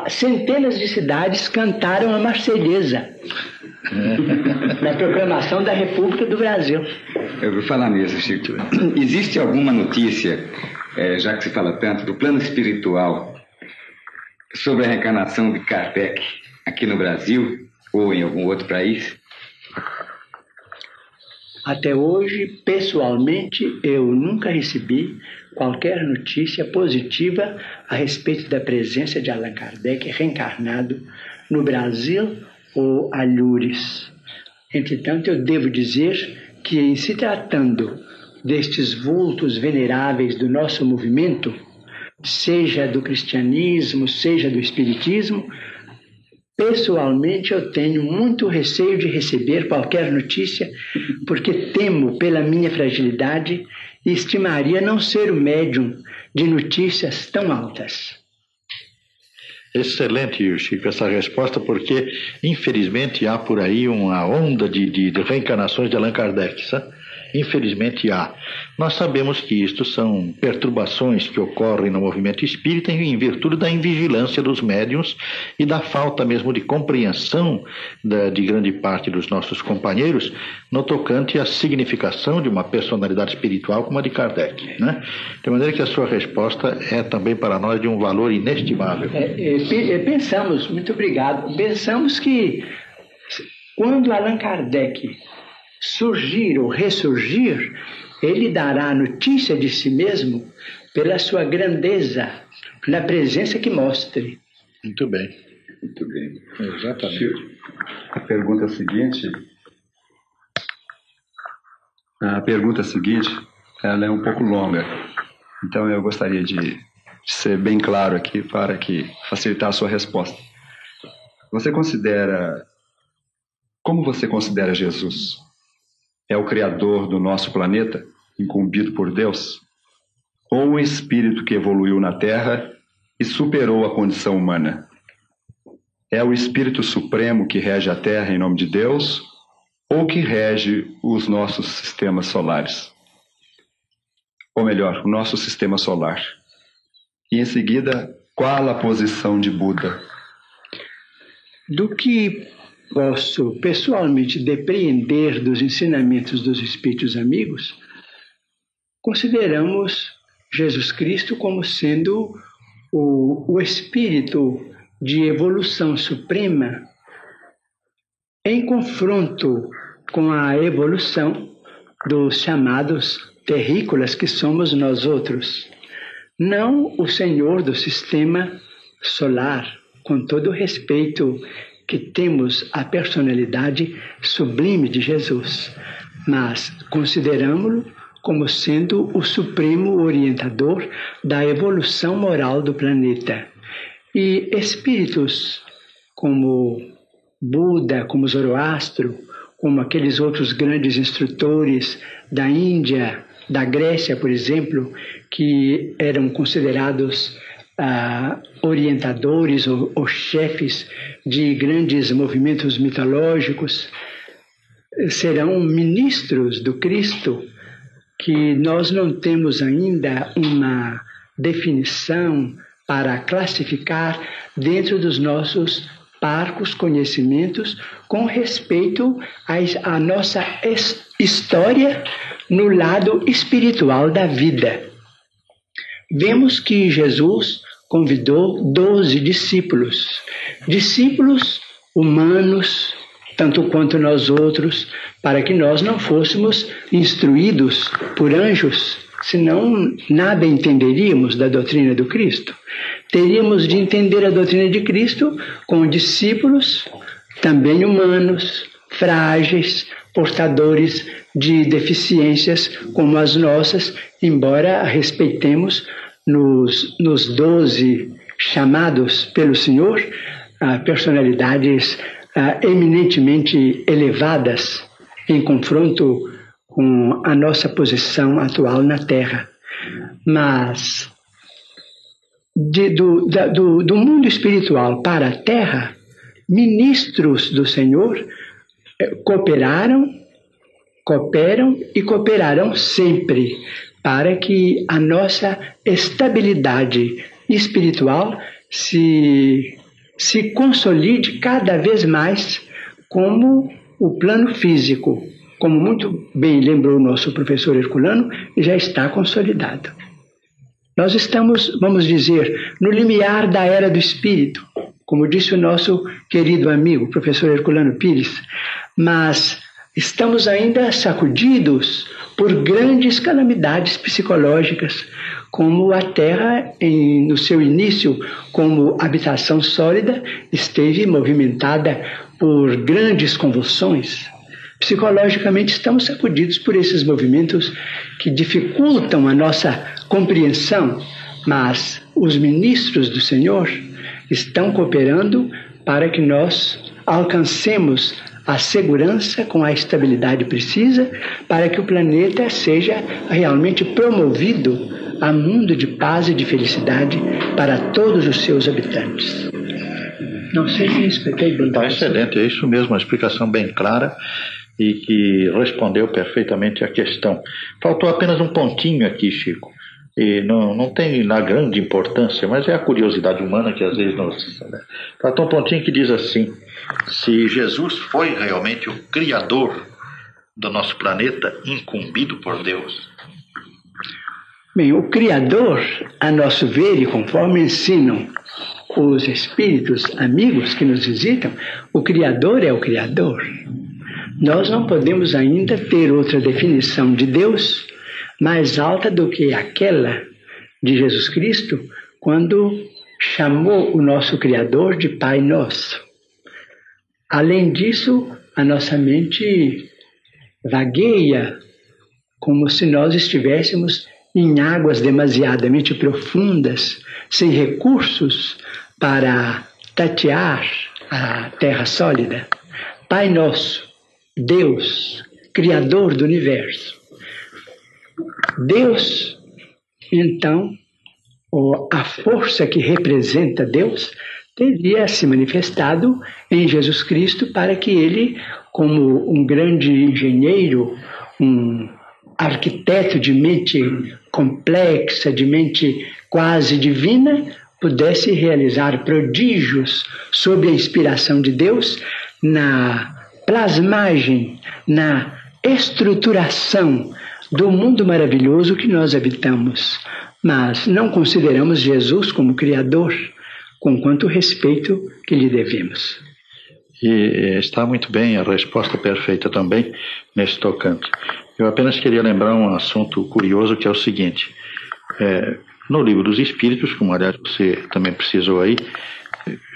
centenas de cidades cantaram a Marselhesa na proclamação da República do Brasil. Eu vou falar nisso, Chico. Existe alguma notícia, já que se fala tanto, do plano espiritual sobre a reencarnação de Kardec aqui no Brasil ou em algum outro país? Até hoje, pessoalmente, eu nunca recebi qualquer notícia positiva a respeito da presença de Allan Kardec reencarnado no Brasil ou a Lourdes. Entretanto, eu devo dizer que, em se tratando destes vultos veneráveis do nosso movimento, seja do cristianismo, seja do espiritismo, pessoalmente eu tenho muito receio de receber qualquer notícia, porque temo pela minha fragilidade e estimaria não ser o médium de notícias tão altas. Excelente, Chico, essa resposta, porque infelizmente há por aí uma onda de reencarnações de Allan Kardec, sabe? Infelizmente há. Nós sabemos que isto são perturbações que ocorrem no movimento espírita em virtude da invigilância dos médiuns e da falta mesmo de compreensão de grande parte dos nossos companheiros no tocante à significação de uma personalidade espiritual como a de Kardec, né? De maneira que a sua resposta é também para nós de um valor inestimável. Pensamos, muito obrigado, pensamos que quando Allan Kardec surgir ou ressurgir, ele dará notícia de si mesmo pela sua grandeza, na presença que mostre. Muito bem. Muito bem. Exatamente. A pergunta seguinte, ela é um pouco longa. Então eu gostaria de ser bem claro aqui para facilitar a sua resposta. Como você considera Jesus? É o Criador do nosso planeta, incumbido por Deus? Ou um espírito que evoluiu na Terra e superou a condição humana? É o Espírito Supremo que rege a Terra em nome de Deus? Ou que rege os nossos sistemas solares? Ou melhor, o nosso sistema solar. E em seguida, qual a posição de Buda? Do que posso pessoalmente depreender dos ensinamentos dos Espíritos Amigos, consideramos Jesus Cristo como sendo o Espírito de evolução suprema em confronto com a evolução dos chamados terrícolas que somos nós outros. Não o Senhor do sistema solar, com todo o respeito que temos a personalidade sublime de Jesus, mas consideramos-lo como sendo o supremo orientador da evolução moral do planeta. E espíritos como Buda, como Zoroastro, como aqueles outros grandes instrutores da Índia, da Grécia, por exemplo, que eram considerados orientadores ou chefes de grandes movimentos mitológicos, serão ministros do Cristo, que nós não temos ainda uma definição para classificar dentro dos nossos parcos conhecimentos com respeito à nossa história no lado espiritual da vida. Vemos que Jesus convidou 12 discípulos, discípulos humanos, tanto quanto nós outros, para que nós não fôssemos instruídos por anjos, senão nada entenderíamos da doutrina do Cristo. Teríamos de entender a doutrina de Cristo com discípulos também humanos, frágeis, portadores de deficiências como as nossas, embora respeitemos nos 12 chamados pelo Senhor personalidades eminentemente elevadas em confronto com a nossa posição atual na Terra. Mas do mundo espiritual para a Terra, ministros do Senhor cooperam e cooperarão sempre para que a nossa estabilidade espiritual se consolide cada vez mais como o plano físico, como muito bem lembrou o nosso professor Herculano, já está consolidado. Nós estamos, vamos dizer, no limiar da era do Espírito, como disse o nosso querido amigo, professor Herculano Pires, mas estamos ainda sacudidos por grandes calamidades psicológicas, como a Terra, no seu início, como habitação sólida, esteve movimentada por grandes convulsões. Psicologicamente estamos sacudidos por esses movimentos que dificultam a nossa compreensão, mas os ministros do Senhor estão cooperando para que nós alcancemos a segurança com a estabilidade precisa para que o planeta seja realmente promovido a mundo de paz e de felicidade para todos os seus habitantes. Não sei se expliquei bem. Está excelente, é isso mesmo, uma explicação bem clara e que respondeu perfeitamente a questão. Faltou apenas um pontinho aqui, Chico, e não tem lá grande importância, mas é a curiosidade humana que às vezes nos... Faltou um pontinho que diz assim: se Jesus foi realmente o Criador do nosso planeta, incumbido por Deus. Bem, o Criador, a nosso ver e conforme ensinam os espíritos amigos que nos visitam, o Criador é o Criador. Nós não podemos ainda ter outra definição de Deus mais alta do que aquela de Jesus Cristo, quando chamou o nosso Criador de Pai Nosso. Além disso, a nossa mente vagueia como se nós estivéssemos em águas demasiadamente profundas, sem recursos para tatear a terra sólida. Pai Nosso, Deus, Criador do Universo. Deus, então, a força que representa Deus, teria se manifestado em Jesus Cristo para que ele, como um grande engenheiro, um arquiteto de mente complexa, de mente quase divina, pudesse realizar prodígios sob a inspiração de Deus na plasmagem, na estruturação do mundo maravilhoso que nós habitamos. Mas não consideramos Jesus como Criador, com quanto respeito que lhe devemos. E está muito bem a resposta perfeita também nesse tocante. Eu apenas queria lembrar um assunto curioso, que é o seguinte: no Livro dos Espíritos, como aliás você também precisou aí,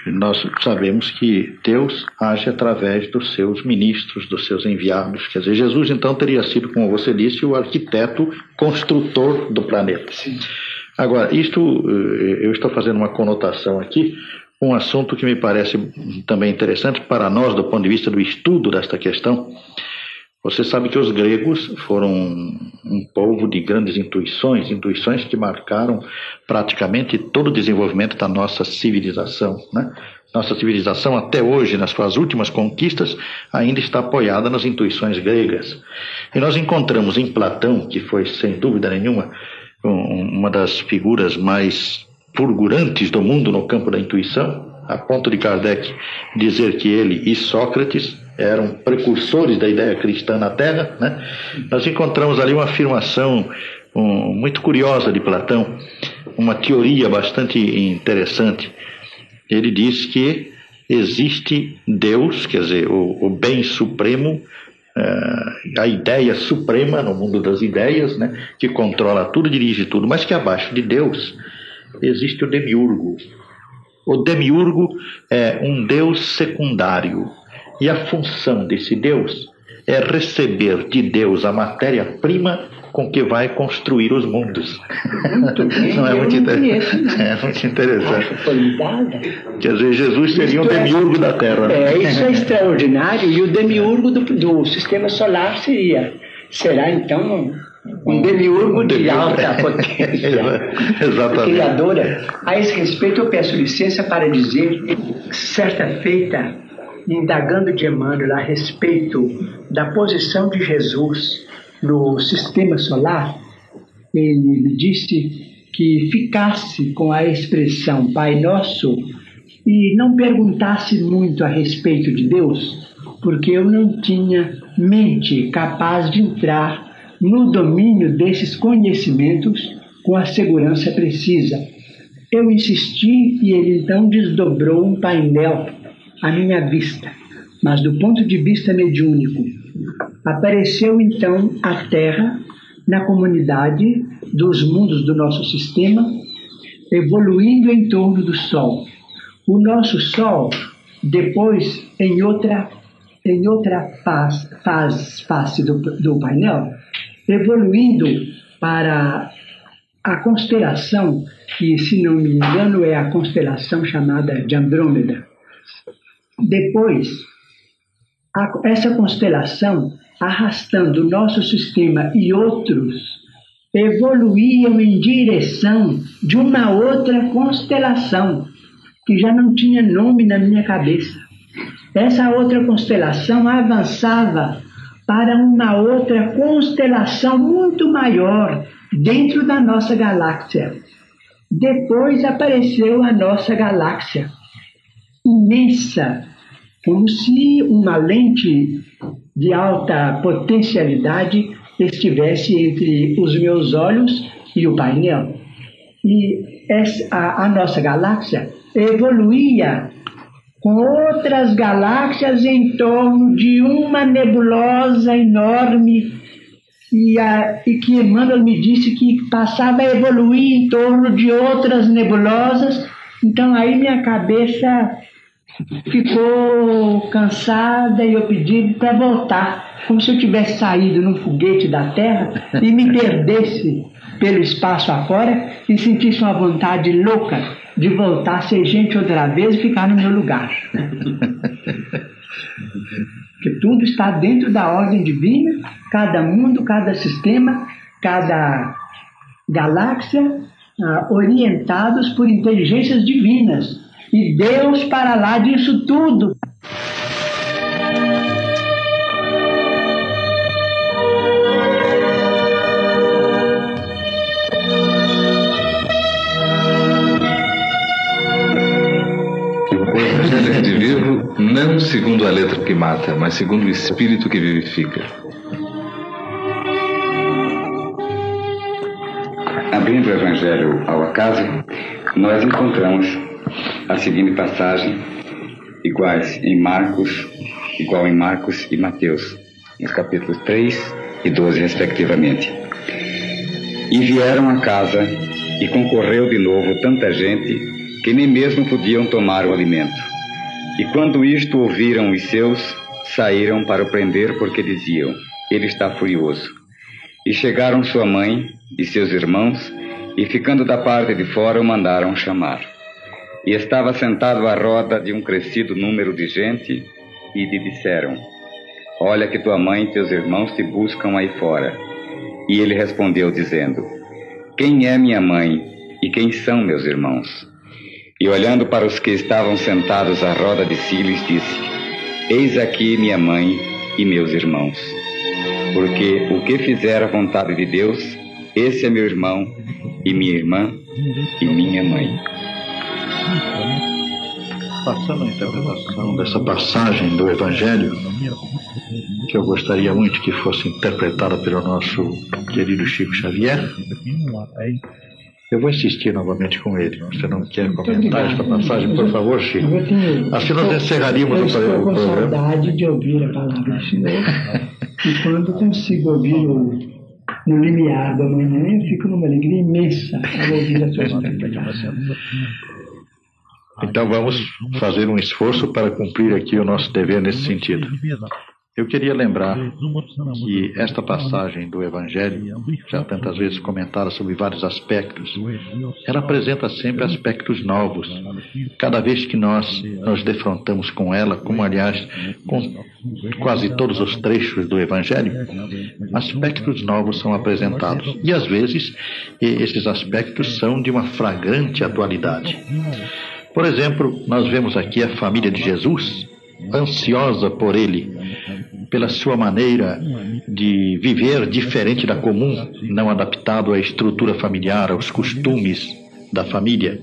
nós sabemos que Deus age através dos seus ministros, dos seus enviados. Quer dizer, Jesus então teria sido, como você disse, o arquiteto construtor do planeta. Sim. Agora, eu estou fazendo uma conotação aqui. um assunto que me parece também interessante para nós do ponto de vista do estudo desta questão. Você sabe que os gregos foram um povo de grandes intuições que marcaram praticamente todo o desenvolvimento da nossa civilização, né? Nossa civilização até hoje, nas suas últimas conquistas, ainda está apoiada nas intuições gregas. E nós encontramos em Platão, que foi sem dúvida nenhuma uma das figuras mais fulgurantes do mundo no campo da intuição, a ponto de Kardec dizer que ele e Sócrates eram precursores da ideia cristã na Terra, né? Nós encontramos ali uma afirmação muito curiosa de Platão, uma teoria bastante interessante. Ele diz que existe Deus, quer dizer, o bem supremo, a ideia suprema no mundo das ideias, né, que controla tudo, dirige tudo, mas que abaixo de Deus existe o demiurgo. O demiurgo é um Deus secundário, e a função desse Deus é receber de Deus a matéria-prima com que vai construir os mundos. Muito bem, não é muito interessante? É muito interessante. Quer dizer, Jesus seria um demiurgo da Terra. Isso é extraordinário, e o demiurgo do sistema solar será então um demiurgo de alta potência. Exatamente. Criadora. A esse respeito, eu peço licença para dizer que, certa feita, indagando de Emmanuel a respeito da posição de Jesus no sistema solar, ele me disse que ficasse com a expressão Pai Nosso e não perguntasse muito a respeito de Deus, porque eu não tinha mente capaz de entrar no domínio desses conhecimentos com a segurança precisa. Eu insisti e ele então desdobrou um painel à minha vista, mas do ponto de vista mediúnico. Apareceu então a Terra na comunidade dos mundos do nosso sistema, evoluindo em torno do Sol. O nosso Sol, depois, em outra face do painel, evoluindo para a constelação, que, se não me engano, é a constelação chamada de Andrômeda. Depois, essa constelação, arrastando o nosso sistema e outros, evoluíam em direção de uma outra constelação, que já não tinha nome na minha cabeça. Essa outra constelação avançava para uma outra constelação muito maior dentro da nossa galáxia. Depois apareceu a nossa galáxia, imensa, como se uma lente de alta potencialidade estivesse entre os meus olhos e o painel. E a nossa galáxia evoluía com outras galáxias em torno de uma nebulosa enorme e que Emmanuel me disse que passava a evoluir em torno de outras nebulosas. Então aí minha cabeça ficou cansada e eu pedi para voltar, como se eu tivesse saído num foguete da Terra e me perdesse pelo espaço afora e sentisse uma vontade louca de voltar a ser gente outra vez e ficar no meu lugar. Porque tudo está dentro da ordem divina, cada mundo, cada sistema, cada galáxia, orientados por inteligências divinas. E Deus para lá disso tudo. Não segundo a letra que mata, mas segundo o espírito que vivifica. Abrindo o Evangelho ao acaso, nós encontramos a seguinte passagem, igual em Marcos e Mateus, nos capítulos 3 e 12, respectivamente. E vieram à casa, e concorreu de novo tanta gente, que nem mesmo podiam tomar o alimento. E quando isto ouviram os seus, saíram para o prender, porque diziam: ele está furioso. E chegaram sua mãe e seus irmãos, e ficando da parte de fora o mandaram chamar. E estava sentado à roda de um crescido número de gente, e lhe disseram: olha que tua mãe e teus irmãos te buscam aí fora. E ele respondeu dizendo: quem é minha mãe e quem são meus irmãos? E olhando para os que estavam sentados à roda de si, lhes disse: eis aqui minha mãe e meus irmãos. Porque o que fizer a vontade de Deus, esse é meu irmão e minha irmã e minha mãe. Passando a interpretação dessa passagem do Evangelho, que eu gostaria muito que fosse interpretada pelo nosso querido Chico Xavier, eu vou insistir novamente com ele. Você não quer comentar esta passagem, por favor, Chico? Assim nós encerraríamos o programa. Eu estou com saudade de ouvir a palavra do Senhor. E quando consigo ouvir no limiar da manhã, eu fico numa alegria imensa ao ouvir a sua interpretação. Então vamos fazer um esforço para cumprir aqui o nosso dever nesse sentido. Eu queria lembrar que esta passagem do Evangelho, já tantas vezes comentada sobre vários aspectos, ela apresenta sempre aspectos novos. Cada vez que nós nos defrontamos com ela, como aliás com quase todos os trechos do Evangelho, aspectos novos são apresentados. E às vezes esses aspectos são de uma flagrante atualidade. Por exemplo, nós vemos aqui a família de Jesus, ansiosa por ele, pela sua maneira de viver diferente da comum, não adaptado à estrutura familiar, aos costumes da família.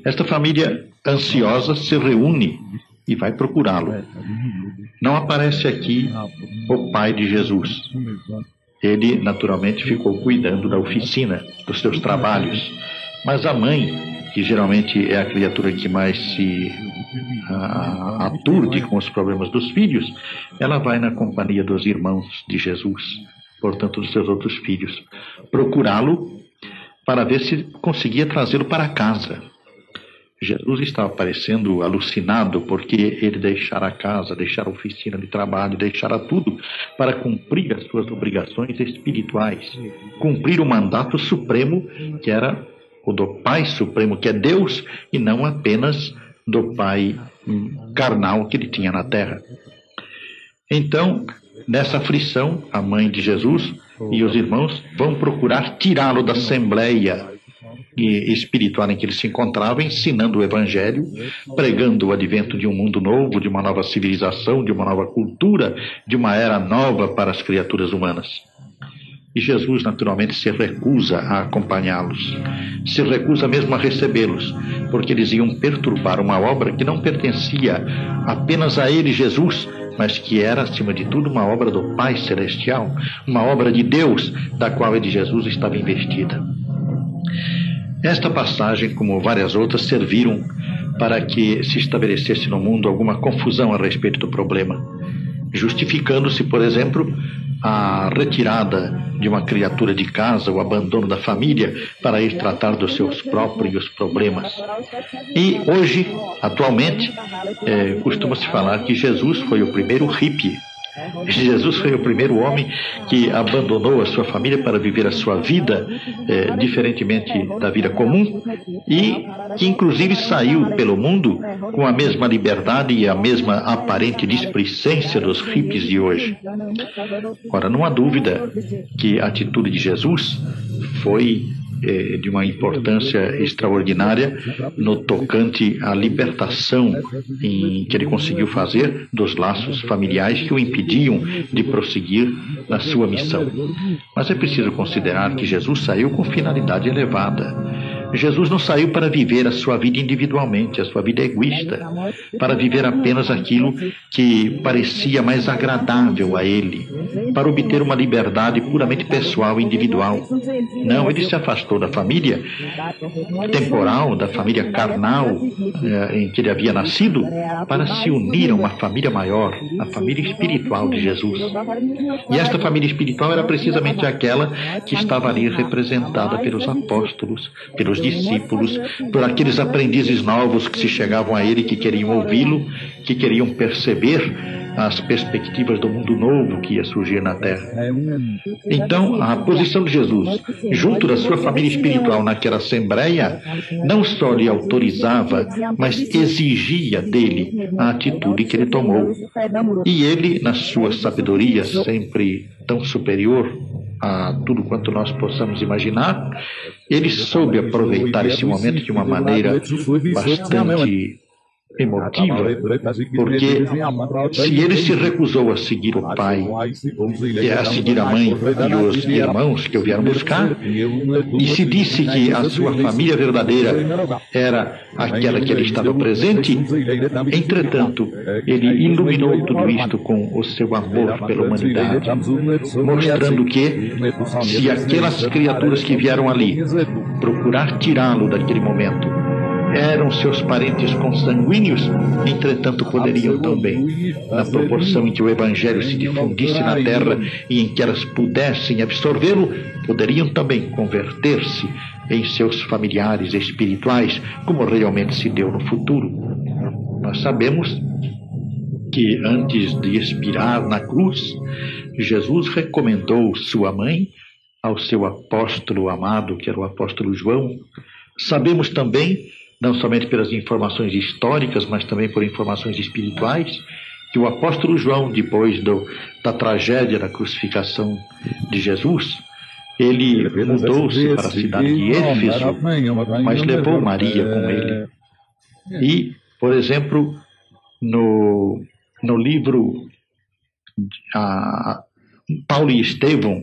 Esta família ansiosa se reúne e vai procurá-lo. Não aparece aqui o pai de Jesus. Ele, naturalmente, ficou cuidando da oficina, dos seus trabalhos. Mas a mãe, que geralmente é a criatura que mais se aturde com os problemas dos filhos, ela vai na companhia dos irmãos de Jesus, portanto dos seus outros filhos, procurá-lo para ver se conseguia trazê-lo para casa. Jesus estava parecendo alucinado porque ele deixara a casa, deixara a oficina de trabalho, deixara tudo para cumprir as suas obrigações espirituais, cumprir o mandato supremo que era o do Pai Supremo, que é Deus, e não apenas do Pai carnal que ele tinha na terra. Então, nessa aflição, a mãe de Jesus e os irmãos vão procurar tirá-lo da assembleia espiritual em que ele se encontrava, ensinando o Evangelho, pregando o advento de um mundo novo, de uma nova civilização, de uma nova cultura, de uma era nova para as criaturas humanas. E Jesus, naturalmente, se recusa a acompanhá-los, se recusa mesmo a recebê-los, porque eles iam perturbar uma obra que não pertencia apenas a ele, Jesus, mas que era, acima de tudo, uma obra do Pai Celestial, uma obra de Deus, da qual ele, Jesus, estava investida. Esta passagem, como várias outras, serviram para que se estabelecesse no mundo alguma confusão a respeito do problema, justificando-se, por exemplo, a retirada de uma criatura de casa, o abandono da família para ir tratar dos seus próprios problemas. E hoje, atualmente, costuma-se falar que Jesus foi o primeiro hippie. Jesus foi o primeiro homem que abandonou a sua família para viver a sua vida diferentemente da vida comum e que inclusive saiu pelo mundo com a mesma liberdade e a mesma aparente displicência dos hippies de hoje. Ora, não há dúvida que a atitude de Jesus foi de uma importância extraordinária no tocante à libertação que ele conseguiu fazer dos laços familiares que o impediam de prosseguir na sua missão. Mas é preciso considerar que Jesus saiu com finalidade elevada. Jesus não saiu para viver a sua vida individualmente, a sua vida egoísta, para viver apenas aquilo que parecia mais agradável a ele, para obter uma liberdade puramente pessoal e individual. Não, ele se afastou da família temporal, da família carnal em que ele havia nascido, para se unir a uma família maior, a família espiritual de Jesus. E esta família espiritual era precisamente aquela que estava ali representada pelos apóstolos, pelos discípulos, por aqueles aprendizes novos que se chegavam a ele, que queriam ouvi-lo, que queriam perceber as perspectivas do mundo novo que ia surgir na Terra. Então, a posição de Jesus, junto da sua família espiritual naquela assembleia, não só lhe autorizava, mas exigia dele a atitude que ele tomou. E ele, na sua sabedoria, sempre tão superior a tudo quanto nós possamos imaginar, ele soube aproveitar esse momento de uma maneira bastante emotiva, porque se ele se recusou a seguir o pai, a seguir a mãe e os irmãos que o vieram buscar, e se disse que a sua família verdadeira era aquela que ele estava presente, entretanto, ele iluminou tudo isto com o seu amor pela humanidade, mostrando que se aquelas criaturas que vieram ali procurar tirá-lo daquele momento eram seus parentes consanguíneos, entretanto poderiam também, na proporção em que o Evangelho se difundisse na terra e em que elas pudessem absorvê-lo, poderiam também converter-se em seus familiares espirituais, como realmente se deu no futuro. Nós sabemos que antes de expirar na cruz, Jesus recomendou sua mãe ao seu apóstolo amado, que era o apóstolo João. Sabemos também, não somente pelas informações históricas, mas também por informações espirituais, que o apóstolo João, depois da tragédia da crucificação de Jesus, ele mudou-se para a cidade de Éfeso, mas levou Maria com ele. E, por exemplo, no livro Paulo e Estevão,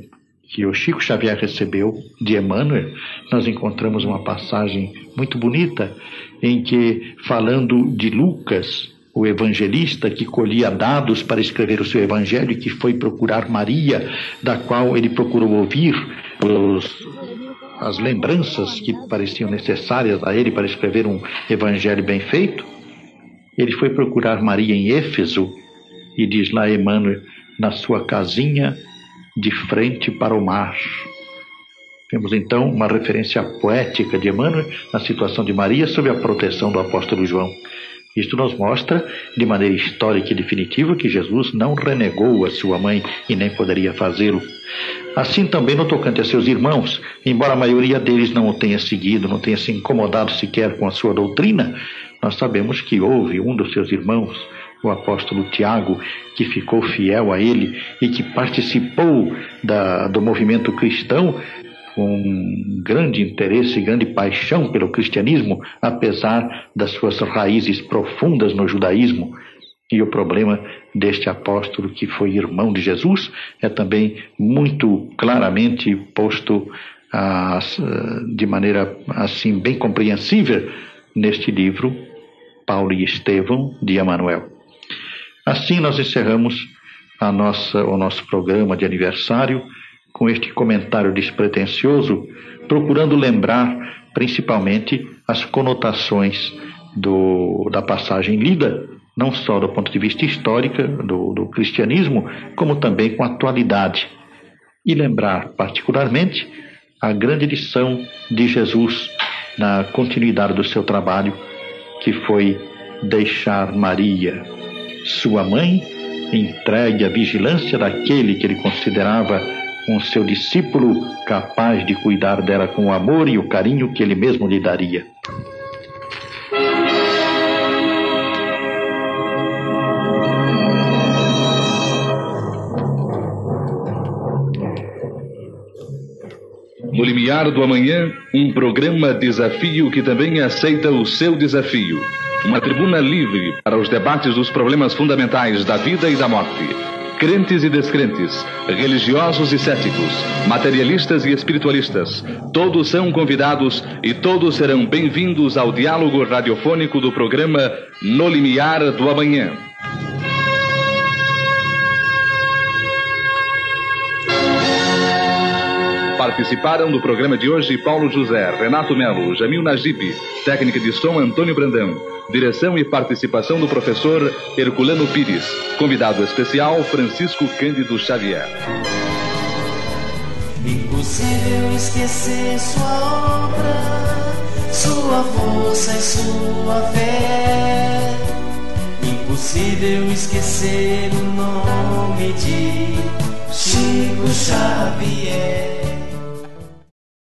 que o Chico Xavier recebeu de Emmanuel, nós encontramos uma passagem muito bonita em que, falando de Lucas, o evangelista que colhia dados para escrever o seu evangelho e que foi procurar Maria, da qual ele procurou ouvir as lembranças que pareciam necessárias a ele para escrever um evangelho bem feito, ele foi procurar Maria em Éfeso e diz lá Emmanuel, na sua casinha de frente para o mar. Temos então uma referência poética de Emmanuel na situação de Maria sob a proteção do apóstolo João. Isto nos mostra, de maneira histórica e definitiva, que Jesus não renegou a sua mãe e nem poderia fazê-lo. Assim também no tocante a seus irmãos, embora a maioria deles não o tenha seguido, não tenha se incomodado sequer com a sua doutrina, nós sabemos que houve um dos seus irmãos, o apóstolo Tiago, que ficou fiel a ele e que participou do movimento cristão com grande interesse e grande paixão pelo cristianismo, apesar das suas raízes profundas no judaísmo. E o problema deste apóstolo, que foi irmão de Jesus, é também muito claramente posto de maneira assim bem compreensível neste livro, Paulo e Estevão, de Emmanuel. Assim nós encerramos o nosso programa de aniversário com este comentário despretensioso, procurando lembrar principalmente as conotações da passagem lida, não só do ponto de vista histórico do cristianismo, como também com a atualidade. E lembrar particularmente a grande lição de Jesus na continuidade do seu trabalho, que foi deixar Maria, sua mãe, entregue à vigilância daquele que ele considerava um seu discípulo capaz de cuidar dela com o amor e o carinho que ele mesmo lhe daria. No Limiar do Amanhã, um programa desafio que também aceita o seu desafio. Uma tribuna livre para os debates dos problemas fundamentais da vida e da morte. Crentes e descrentes, religiosos e céticos, materialistas e espiritualistas, todos são convidados e todos serão bem-vindos ao diálogo radiofônico do programa No Limiar do Amanhã. Participaram do programa de hoje Paulo José, Renato Melo, Jamil Najib, técnica de som Antônio Brandão, direção e participação do professor Herculano Pires, convidado especial Francisco Cândido Xavier. Impossível esquecer sua obra, sua força e sua fé. Impossível esquecer o nome de Chico Xavier.